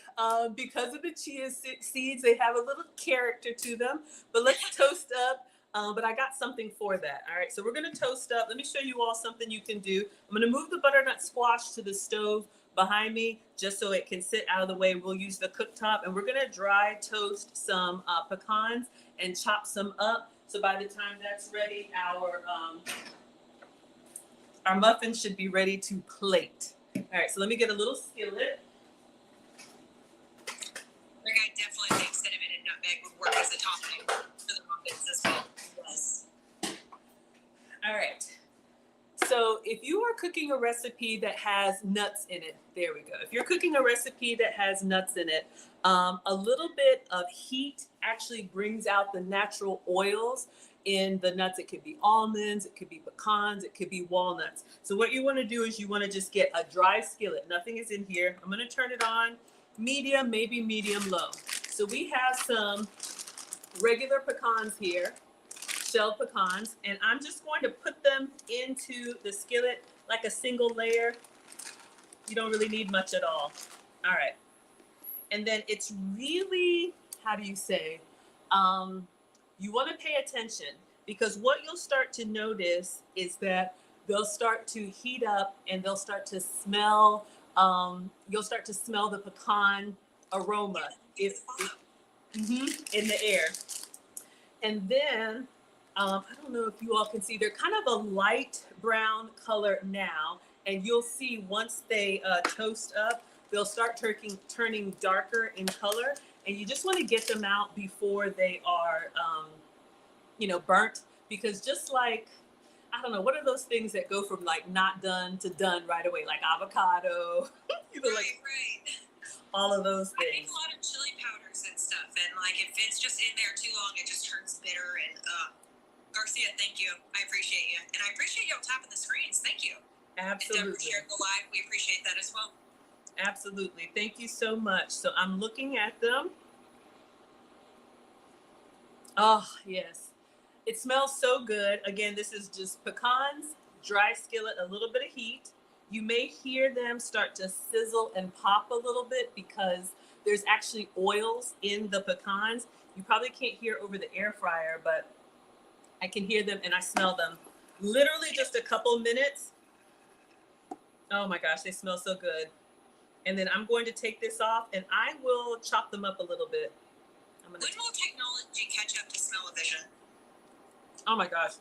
Because of the chia seeds, they have a little character to them. But let's toast up. But I got something for that. All right, so we're gonna toast up. Let me show you all something you can do. I'm gonna move the butternut squash to the stove behind me just so it can sit out of the way. We'll use the cooktop, and we're gonna dry toast some pecans and chop some up. So by the time that's ready, our muffins should be ready to plate. All right, so let me get a little skillet. Like, I definitely think cinnamon and nutmeg would work as a topping for the muffins as well. Yes. All right. So if you are cooking a recipe that has nuts in it, there we go. If you're cooking a recipe that has nuts in it, a little bit of heat actually brings out the natural oils in the nuts. It could be almonds, it could be pecans, it could be walnuts. So what you want to do is you want to just get a dry skillet. Nothing is in here. I'm going to turn it on medium, maybe medium low. So we have some regular pecans here, shelled pecans, and I'm just going to put them into the skillet like a single layer. You don't really need much at all. All right. And then it's really, how do you say, you want to pay attention, because what you'll start to notice is that they'll start to heat up and they'll start to smell, you'll start to smell the pecan aroma in the air. And then, I don't know if you all can see, they're kind of a light brown color now, and you'll see once they toast up, they'll start turning darker in color, and you just want to get them out before they are, burnt, because just like, I don't know, what are those things that go from like not done to done right away, like avocado, Right. all of those I things. make a lot of chili powders and stuff, and like if it's just in there too long, it just turns bitter. And Garcia, thank you. I appreciate you, and I appreciate y'all tapping the screens. Thank you. Absolutely. And Deborah shared the live. We appreciate that as well. Absolutely. Thank you so much. So I'm looking at them. Oh, yes. It smells so good. Again, this is just pecans, dry skillet, a little bit of heat. You may hear them start to sizzle and pop a little bit because there's actually oils in the pecans. You probably can't hear over the air fryer, but I can hear them and I smell them. Literally just a couple minutes. Oh my gosh, they smell so good. And then I'm going to take this off and I will chop them up a little bit. When will technology catch up to smell-o-vision? Oh my gosh.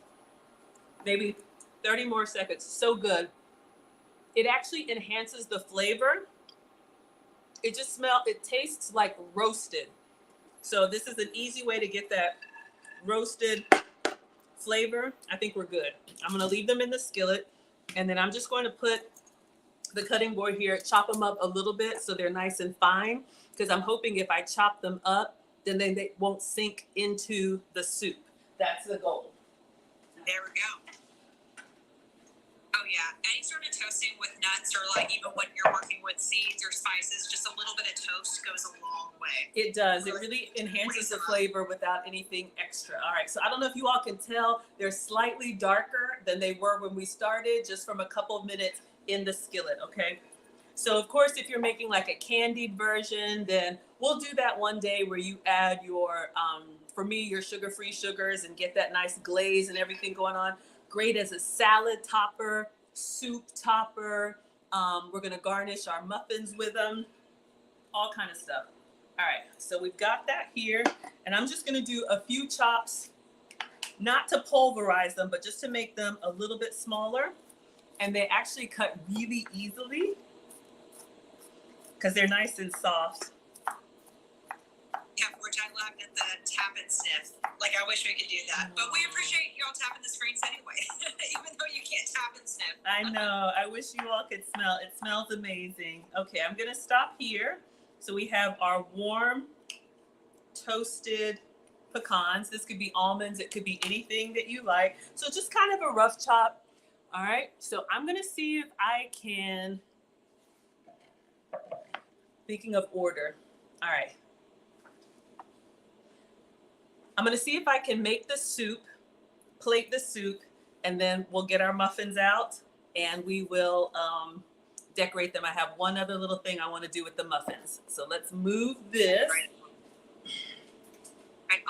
Maybe 30 more seconds. So good. It actually enhances the flavor. It tastes like roasted. So this is an easy way to get that roasted flavor. I think we're good. I'm gonna leave them in the skillet and then I'm just going to put the cutting board here, chop them up a little bit so they're nice and fine because I'm hoping if I chop them up, then they won't sink into the soup. That's the goal. There we go. Oh yeah, any sort of toasting with nuts or like even when you're working with seeds or spices, just a little bit of toast goes a long way. It does. It really enhances the flavor without anything extra. All right, so I don't know if you all can tell, they're slightly darker than they were when we started, just from a couple of minutes in the skillet, okay? So of course, if you're making like a candied version, then we'll do that one day where you add your, for me, your sugar-free sugars and get that nice glaze and everything going on. Great as a salad topper, soup topper. We're gonna garnish our muffins with them, all kind of stuff. All right, so we've got that here, and I'm just gonna do a few chops, not to pulverize them, but just to make them a little bit smaller. And they actually cut really easily because they're nice and soft. Yeah, which I loved at the tap and sniff. Like, I wish we could do that. But we appreciate y'all tapping the screens anyway, even though you can't tap and sniff. I know. I wish you all could smell. It smells amazing. Okay, I'm going to stop here. So we have our warm, toasted pecans. This could be almonds. It could be anything that you like. So just kind of a rough chop. All right. So I'm going to see if I can, speaking of order. All right. I'm gonna see if I can make the soup, plate the soup, and then we'll get our muffins out and we will decorate them. I have one other little thing I want to do with the muffins. So let's move this. Right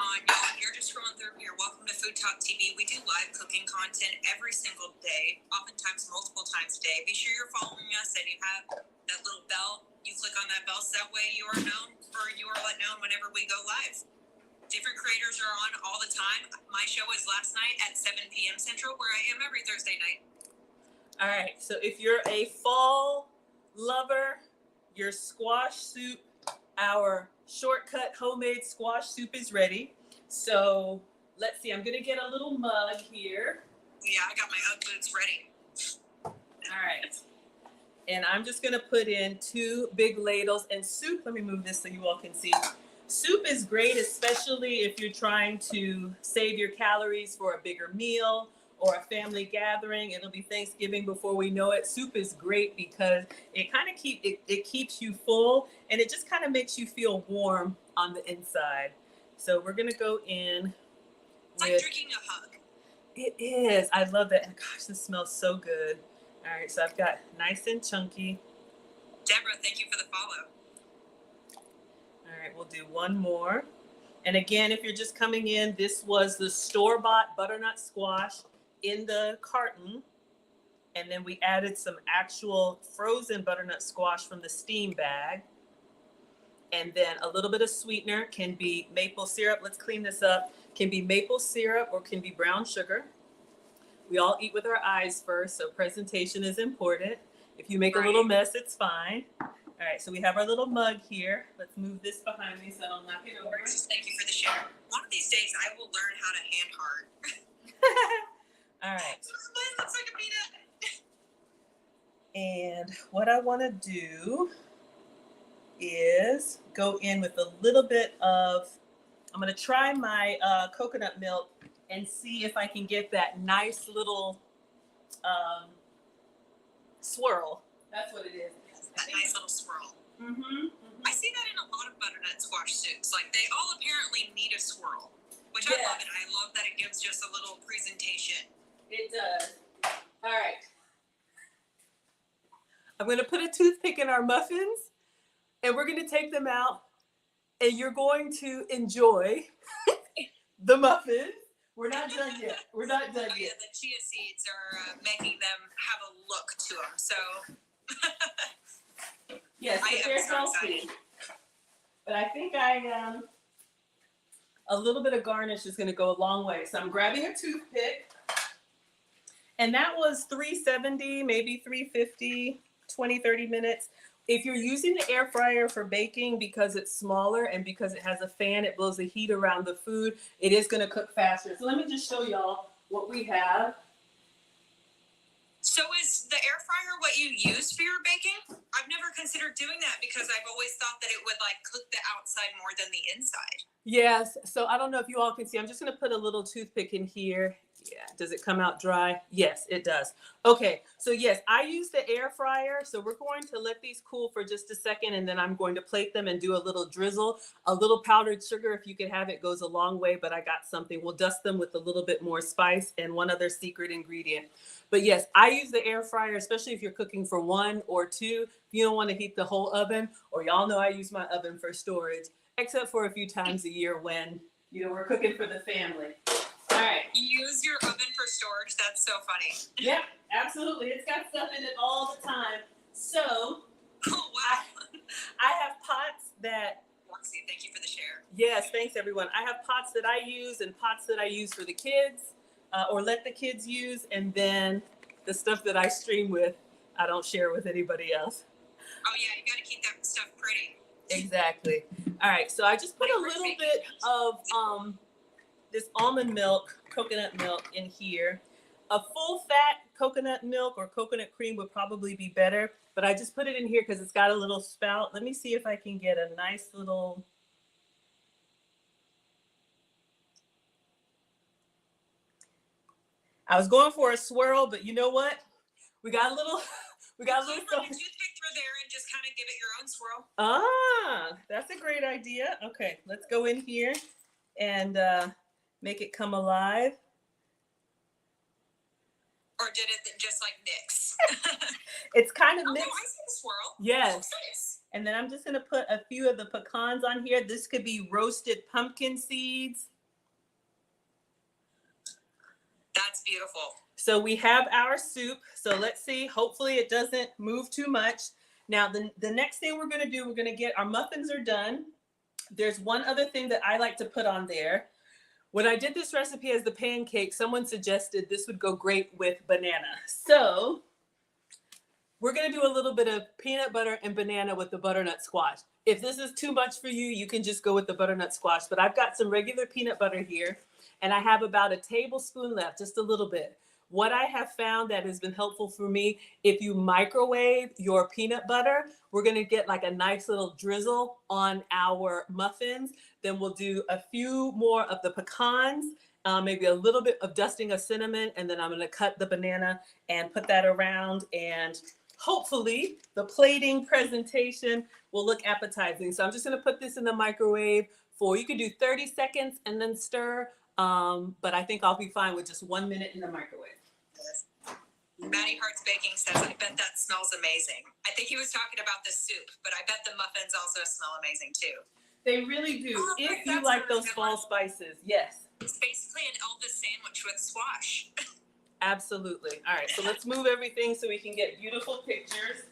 on, y'all. You're just scrolling through here. Welcome to Food Talk TV. We do live cooking content every single day, oftentimes multiple times a day. Be sure you're following us and you have that little bell. You click on that bell so that way you are known, or you are let known whenever we go live. Different creators are on all the time. My show was last night at 7 p.m. Central, where I am every Thursday night. All right, so if you're a fall lover, your squash soup, our shortcut homemade squash soup is ready. So let's see, I'm gonna get a little mug here. Yeah, I got my Ugg boots ready. All right, and I'm just gonna put in 2 big ladles and soup. Let me move this so you all can see. Soup is great, especially if you're trying to save your calories for a bigger meal or a family gathering. It'll be Thanksgiving before we know it. Soup is great because it kind of keeps you full and it just kind of makes you feel warm on the inside. So we're gonna go in. It's like drinking a hug. It is. I love that. And gosh, this smells so good. All right, so I've got nice and chunky. Deborah, thank you for the follow. All right, we'll do one more. And again, if you're just coming in, this was the store-bought butternut squash in the carton. And then we added some actual frozen butternut squash from the steam bag. And then a little bit of sweetener, can be maple syrup. Let's clean this up. Can be maple syrup or can be brown sugar. We all eat with our eyes first, so presentation is important. If you make a little mess, it's fine. All right, so we have our little mug here. Let's move this behind me so I don't knock it over. Thank you for the share. One of these days, I will learn how to hand heart. All right. Mine looks like a peanut. And what I want to do is go in with a little bit of, I'm going to try my coconut milk and see if I can get that nice little swirl. That's what it is. That nice little swirl. Mm-hmm. I see that in a lot of butternut squash soups. Like, they all apparently need a swirl, which Yes. I love it. I love that it gives just a little presentation. It does. All right. I'm going to put a toothpick in our muffins, and we're going to take them out, and you're going to enjoy the muffins. We're not done yet. We're not done Oh, yeah, yet. the chia seeds are making them have a look to them. So Yes, I but am they're so healthy. excited. But I think a little bit of garnish is going to go a long way. So I'm grabbing a toothpick. And that was $370, maybe $350, 20, 30 minutes. If you're using the air fryer for baking, because it's smaller and because it has a fan, it blows the heat around the food, it is going to cook faster. So let me just show y'all what we have. So is the air fryer what you use for your baking? I've never considered doing that because I've always thought that it would like cook the outside more than the inside. Yes, so I don't know if you all can see. I'm just going to put a little toothpick in here. Yeah, does it come out dry? Yes, it does. Okay, so yes, I use the air fryer. So we're going to let these cool for just a second, and then I'm going to plate them and do a little drizzle. A little powdered sugar, if you could have it, goes a long way, but I got something. We'll dust them with a little bit more spice and one other secret ingredient. But yes, I use the air fryer, especially if you're cooking for 1 or 2. If you don't want to heat the whole oven, or y'all know I use my oven for storage, except for a few times a year when, we're cooking for the family. All right. You use your oven for storage? That's so funny. Yeah, absolutely. It's got stuff in it all the time. So, oh, wow. I have pots that... Roxy, thank you for the share. Yes, thanks everyone. I have pots that I use and pots that I use for the kids or let the kids use. And then the stuff that I stream with, I don't share with anybody else. Oh, yeah, you got to keep that stuff pretty. Exactly. All right, so I just put a little bit of this almond milk, coconut milk in here. A full fat coconut milk or coconut cream would probably be better, but I just put it in here because it's got a little spout. Let me see if I can get a nice little... I was going for a swirl, but you know what? We got a little... We got a little... Run a toothpick through there and just kind of give it your own swirl. Ah, that's a great idea. Okay, let's go in here and make it come alive. Or did it just like mix? It's kind of mixed. Oh, I see the swirl. Yes. Oh, nice. And then I'm just going to put a few of the pecans on here. This could be roasted pumpkin seeds. That's beautiful. So we have our soup. So let's see. Hopefully it doesn't move too much. Now, the next thing we're going to do, we're going to get our muffins are done. There's one other thing that I like to put on there. When I did this recipe as the pancake, someone suggested this would go great with banana. So we're going to do a little bit of peanut butter and banana with the butternut squash. If this is too much for you, you can just go with the butternut squash. But I've got some regular peanut butter here, and I have about a tablespoon left, just a little bit. What I have found that has been helpful for me, if you microwave your peanut butter, we're going to get like a nice little drizzle on our muffins. Then we'll do a few more of the pecans, maybe a little bit of dusting of cinnamon, and then I'm going to cut the banana and put that around. And hopefully the plating presentation will look appetizing. So I'm just going to put this in the microwave for, you can do 30 seconds and then stir. But I think I'll be fine with just 1 minute in the microwave. Maddie Hart's Baking says, I bet that smells amazing. I think he was talking about the soup, but I bet the muffins also smell amazing too. They really do. Oh, If you like those fall spices, yes. It's basically an Elvis sandwich with squash. Absolutely. All right, so let's move everything so we can get beautiful pictures.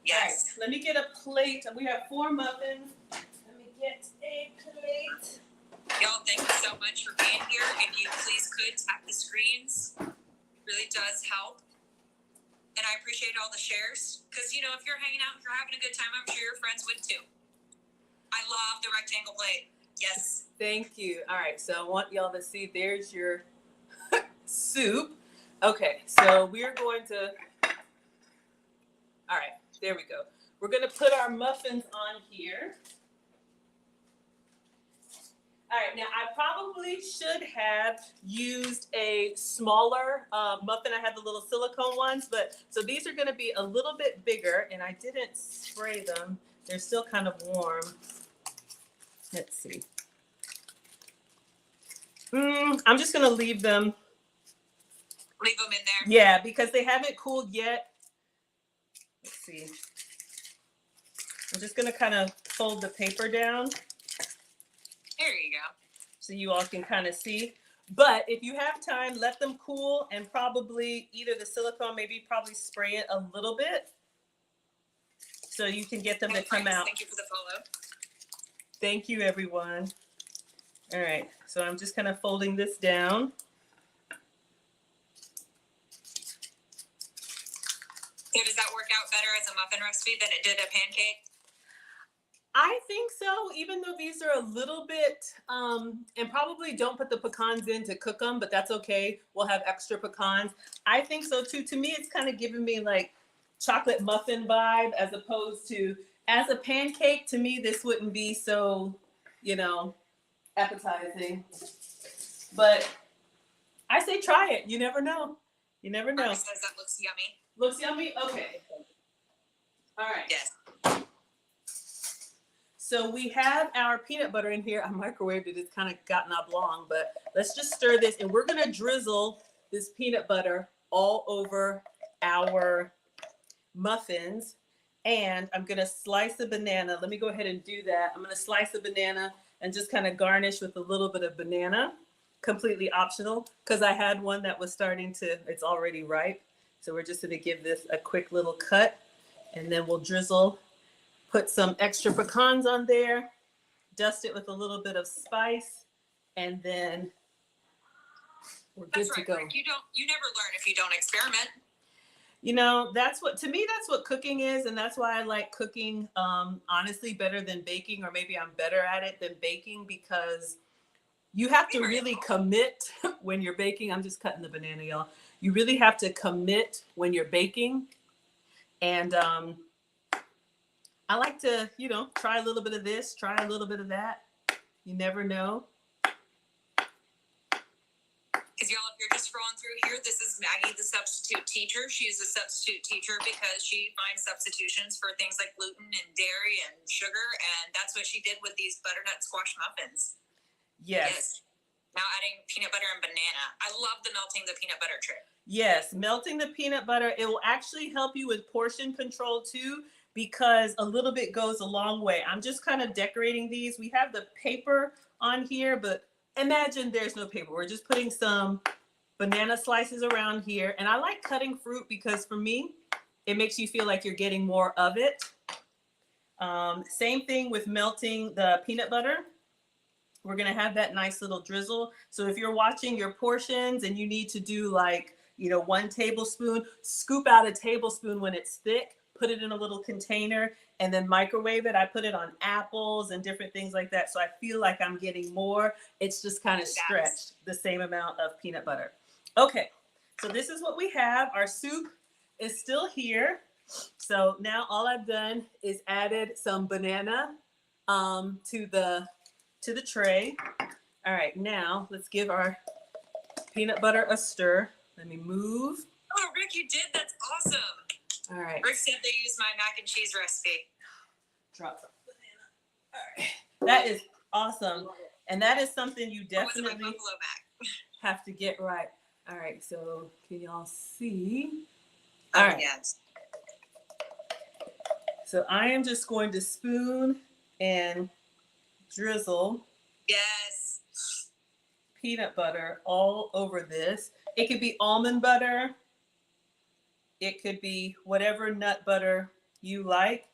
Yes. All right, let me get a plate. We have 4 muffins. Let me get a plate. Y'all, thank you so much for being here. If you please could tap the screens, it really does help. And I appreciate all the shares because, if you're hanging out, if you're having a good time, I'm sure your friends would too. I love the rectangle plate. Yes. Thank you. All right, so I want y'all to see, there's your soup. Okay, so we're going to, all right, there we go. We're going to put our muffins on here. All right, now I probably should have used a smaller muffin. I had the little silicone ones, but so these are going to be a little bit bigger, and I didn't spray them. They're still kind of warm. Let's see. I'm just going to leave them. Leave them in there. Yeah, because they haven't cooled yet. let's see. I'm just gonna kind of fold the paper down There you go. so you all can kind of see. But if you have time, let them cool and probably either the silicone, maybe probably spray it a little bit so you can get them to come out. Thank you for the follow. Thank you, everyone. All right, so I'm just kind of folding this down. So does that work out better as a muffin recipe than it did a pancake? I think so, even though these are a little bit, and probably don't put the pecans in to cook them, but that's okay. We'll have extra pecans. I think so too. To me, it's kind of giving me like chocolate muffin vibe as opposed to, as a pancake, to me, this wouldn't be so, you know, appetizing. But I say try it. You never know. You never know. Mark says that looks yummy. Looks yummy? Okay. All right. Yes. So we have our peanut butter in here. I microwaved it. It's kind of gotten oblong, but let's just stir this. And we're going to drizzle this peanut butter all over our muffins. And I'm going to slice a banana. Let me go ahead and do that. I'm going to slice a banana and just kind of garnish with a little bit of banana. Completely optional because I had one that was starting to, it's already ripe. So we're just going to give this a quick little cut. And then we'll drizzle. Put some extra pecans on there, dust it with a little bit of spice, and then we're good to go. Rick. You never learn if you don't experiment. You know, that's what, to me, that's what cooking is. And that's why I like cooking, honestly, better than baking, or maybe I'm better at it than baking because you have to really commit when you're baking. I'm just cutting the banana, y'all. You really have to commit when you're baking. And, I like to, you know, try a little bit of this, try a little bit of that. You never know. Because y'all, if you're just scrolling through here, this is Maggie, the substitute teacher. She's a substitute teacher because she finds substitutions for things like gluten and dairy and sugar. And that's what she did with these butternut squash muffins. Yes. Now adding peanut butter and banana. I love the melting the peanut butter trick. Yes, melting the peanut butter. It will actually help you with portion control too, because a little bit goes a long way. I'm just kind of decorating these. We have the paper on here, but imagine there's no paper. We're just putting some banana slices around here. And I like cutting fruit because for me, it makes you feel like you're getting more of it. Same thing with melting the peanut butter. We're gonna have that nice little drizzle. So if you're watching your portions and you need to do like, you know, 1 tablespoon, scoop out a tablespoon when it's thick, put it in a little container and then microwave it. I put it on apples and different things like that. So I feel like I'm getting more. It's just kind of stretched the same amount of peanut butter. Okay, so this is what we have. Our soup is still here. So now all I've done is added some banana to the tray. All right, now let's give our peanut butter a stir. Let me move. Oh, Rick, you did? That's awesome. All right. Rick said they used my mac and cheese recipe. Drop some banana. All right. That is awesome. And that is something you definitely have to get right. All right. So can y'all see? All right. Yes. So I am just going to spoon and drizzle Yes. peanut butter all over this. It could be almond butter. It could be whatever nut butter you like.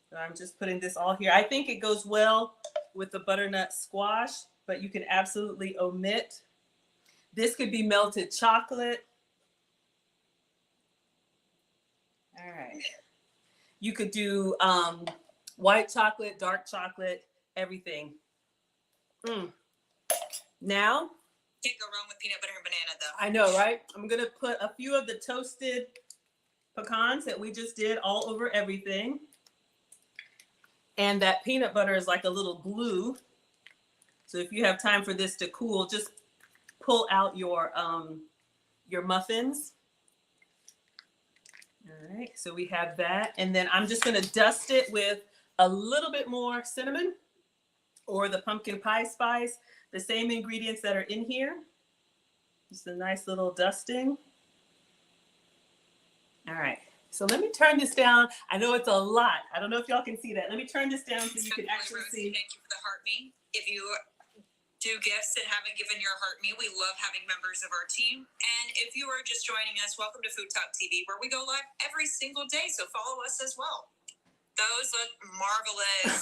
So I'm just putting this all here. I think it goes well with the butternut squash, but you can absolutely omit. This could be melted chocolate. All right. You could do white chocolate, dark chocolate, everything. Now, Can't go wrong with peanut butter and banana, though. I know, right? I'm going to put a few of the toasted pecans that we just did all over everything. And that peanut butter is like a little glue. So if you have time for this to cool, just pull out your muffins. All right, so we have that. And then I'm just going to dust it with a little bit more cinnamon or the pumpkin pie spice, the same ingredients that are in here. Just a nice little dusting. All right, So let me turn this down. I know it's a lot. I don't know if y'all can see that. Let me turn this down so you can actually see. Thank you for the heart me. If you do gifts and haven't given your heart me, we love having members of our team. And if you are just joining us, welcome to Food Talk TV, where we go live every single day. So follow us as well. Those look marvelous.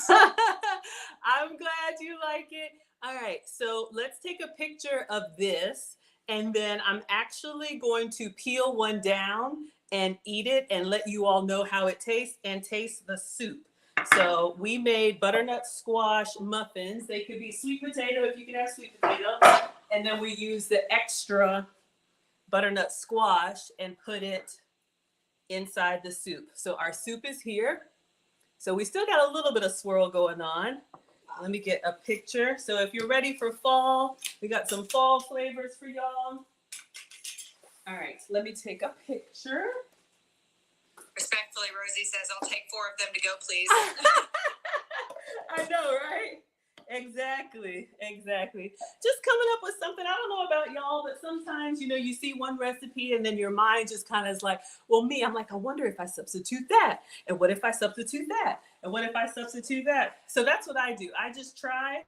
I'm glad you like it. All right, so let's take a picture of this, and then I'm actually going to peel one down and eat it and let you all know how it tastes and taste the soup. So we made butternut squash muffins. They could be sweet potato if you can have sweet potato. And then we use the extra butternut squash and put it inside the soup. So our soup is here. So we still got a little bit of swirl going on. Let me get a picture. So if you're ready for fall, we got some fall flavors for y'all. All right, let me take a picture. Respectfully, Rosie says, I'll take 4 of them to go, please. I know, right? Exactly. Just coming up with something. I don't know about y'all, but sometimes, you see one recipe and then your mind just kind of is like, well, I'm like, I wonder if I substitute that. And what if I substitute that? And what if I substitute that? So that's what I do. I just try.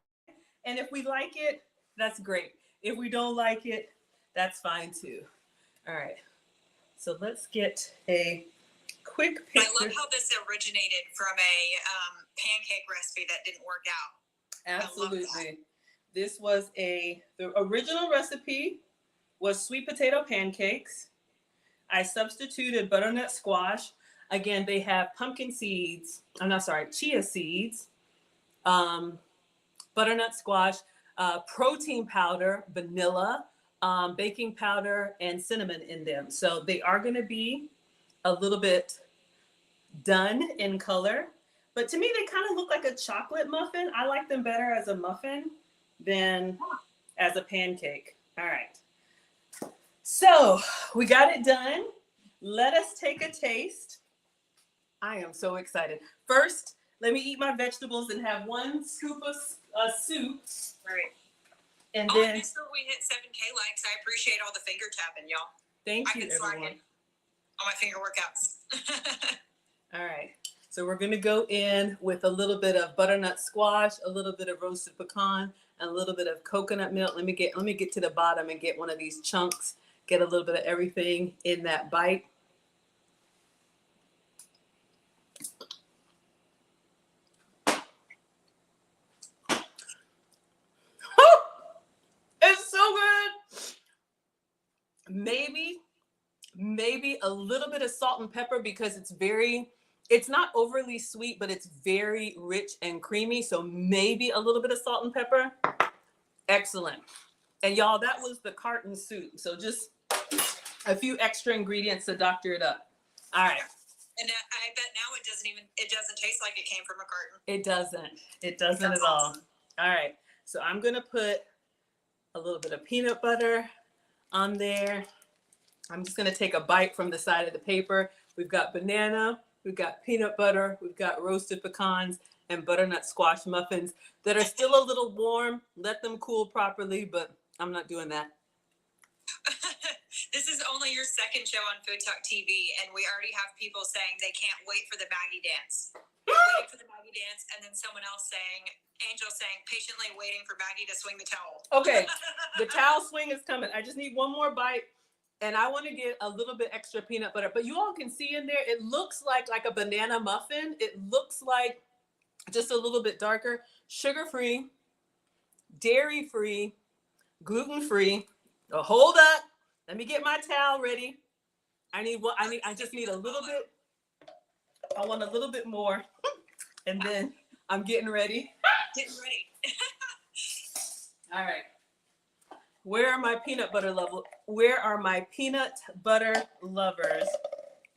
And if we like it, that's great. If we don't like it, that's fine too. All right. So let's get a quick picture. I love how this originated from a pancake recipe that didn't work out. Absolutely. This was the original recipe was sweet potato pancakes. I substituted butternut squash. Again, they have pumpkin seeds. Chia seeds, butternut squash, protein powder, vanilla, baking powder, and cinnamon in them. So they are going to be a little bit done in color. But to me, they kind of look like a chocolate muffin. I like them better as a muffin than as a pancake. All right. So we got it done. Let us take a taste. I am so excited. First, let me eat my vegetables and have 1 scoop of soup. Right. And I then, missed we hit 7K likes. I appreciate all the finger tapping, y'all. thank you, I can slide everyone. in on my finger workouts. All right. So we're going to go in with a little bit of butternut squash, a little bit of roasted pecan, and a little bit of coconut milk. Let me get to the bottom and get one of these chunks, get a little bit of everything in that bite. It's so good. Maybe a little bit of salt and pepper because it's not overly sweet, but it's very rich and creamy. So maybe a little bit of salt and pepper. Excellent. And y'all, that was the carton soup. So just a few extra ingredients to doctor it up. All right. And I bet now it doesn't taste like it came from a carton. It doesn't That's at all. awesome. All right. So I'm going to put a little bit of peanut butter on there. I'm just going to take a bite from the side of the paper. We've got banana, we've got peanut butter, we've got roasted pecans and butternut squash muffins that are still a little warm. Let them cool properly, but I'm not doing that. This is only your second show on Food Talk TV, and we already have people saying they can't wait for the Maggie dance. Waiting for the Maggie dance, and then someone else saying, Angel saying, patiently waiting for Maggie to swing the towel. Okay, the towel swing is coming. I just need one more bite, and I want to get a little bit extra peanut butter. But you all can see in there, it looks like a banana muffin. It looks like just a little bit darker, sugar-free, dairy-free, gluten-free. Oh, hold up. Let me get my towel ready. I just need a little bit. I want a little bit more. And then I'm getting ready. Getting ready. All right. Where are my peanut butter lovers?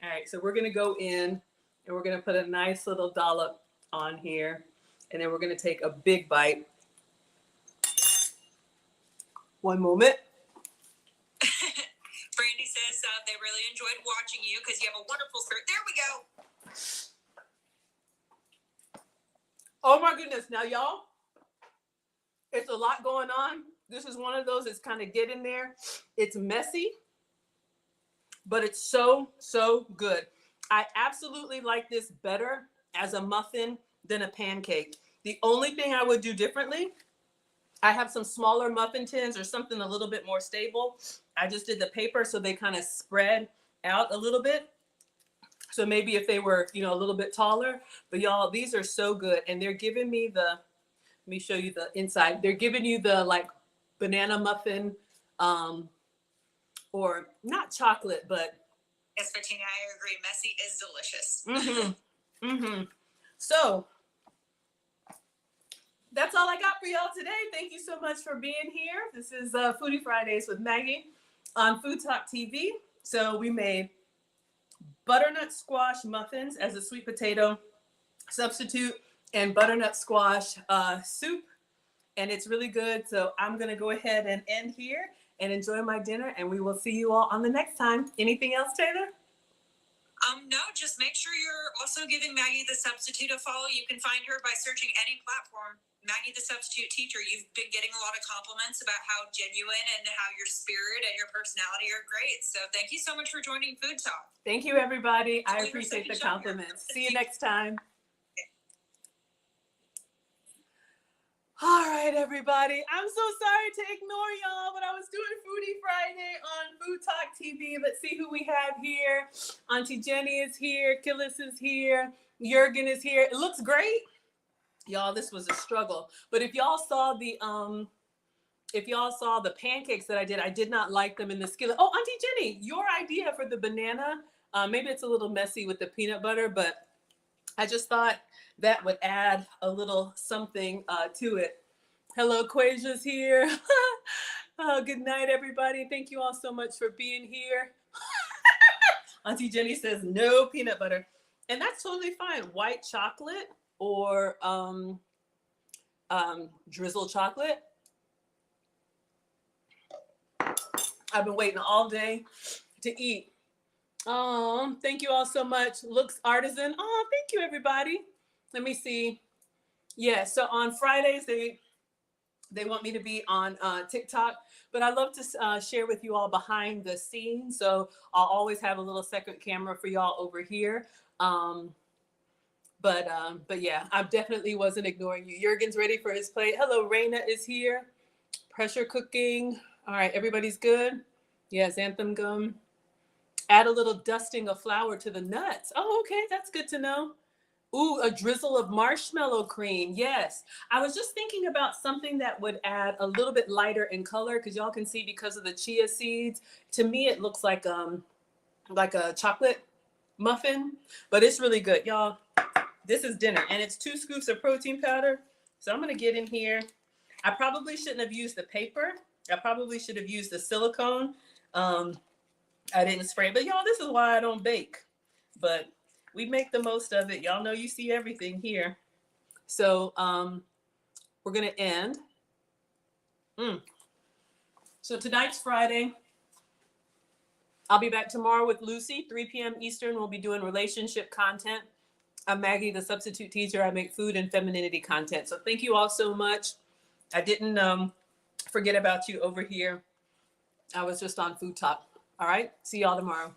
All right, so we're gonna go in and we're gonna put a nice little dollop on here. And then we're gonna take a big bite. One moment. Brandy says they really enjoyed watching you because you have a wonderful spirit. There we go. Oh my goodness. Now, y'all, it's a lot going on. This is one of those that's kind of get in there. It's messy, but it's so, so good. I absolutely like this better as a muffin than a pancake. The only thing I would do differently, I have some smaller muffin tins or something a little bit more stable. I just did the paper so they kind of spread out a little bit. So maybe if they were, a little bit taller, but y'all, these are so good. And they're giving me let me show you the inside. They're giving you the like banana muffin, or not chocolate, but. Yes, Bettina, I agree. Messy is delicious. So that's all I got for y'all today. Thank you so much for being here. This is Foodie Fridays with Maggie on Food Talk TV. So we made butternut squash muffins as a sweet potato substitute and butternut squash soup. And it's really good. So I'm going to go ahead and end here and enjoy my dinner. And we will see you all on the next time. Anything else, Taylor? No, just make sure you're also giving Maggie the Substitute a follow. You can find her by searching any platform. Maggie the Substitute Teacher. You've been getting a lot of compliments about how genuine and how your spirit and your personality are great. So thank you so much for joining Food Talk. Thank you, everybody. I appreciate the compliments. See you next time. All right, everybody. I'm so sorry to ignore y'all, but I was doing Foodie Friday on Food Talk TV. Let's see who we have here. Auntie Jenny is here. Killis is here. Jurgen is here. It looks great. Y'all, this was a struggle. But if y'all saw the pancakes that I did not like them in the skillet. Oh, Auntie Jenny, your idea for the banana, maybe it's a little messy with the peanut butter, but I just thought that would add a little something to it. Hello, Quasia's here. Good night, everybody. Thank you all so much for being here. Auntie Jenny says no peanut butter. And that's totally fine. White chocolate or drizzled chocolate. I've been waiting all day to eat. Oh, thank you all so much. Looks artisan. Oh, thank you, everybody. Let me see. Yeah, so on Fridays, they want me to be on TikTok, but I love to share with you all behind the scenes. So I'll always have a little second camera for y'all over here. But yeah, I definitely wasn't ignoring you. Jurgen's ready for his plate. Hello, Raina is here. Pressure cooking. All right, everybody's good. Yeah, xanthan gum. Add a little dusting of flour to the nuts. Oh, okay, that's good to know. Ooh, a drizzle of marshmallow cream. Yes. I was just thinking about something that would add a little bit lighter in color, because y'all can see because of the chia seeds. To me, it looks like a chocolate muffin, but it's really good. Y'all, this is dinner, and it's 2 scoops of protein powder. So I'm going to get in here. I probably shouldn't have used the paper. I probably should have used the silicone. I didn't spray, but y'all, this is why I don't bake. But we make the most of it. Y'all know you see everything here. So we're going to end. So tonight's Friday. I'll be back tomorrow with Lucy, 3 p.m. Eastern. We'll be doing relationship content. I'm Maggie, the substitute teacher. I make food and femininity content. So thank you all so much. I didn't forget about you over here. I was just on Food Talk. All right. See y'all tomorrow.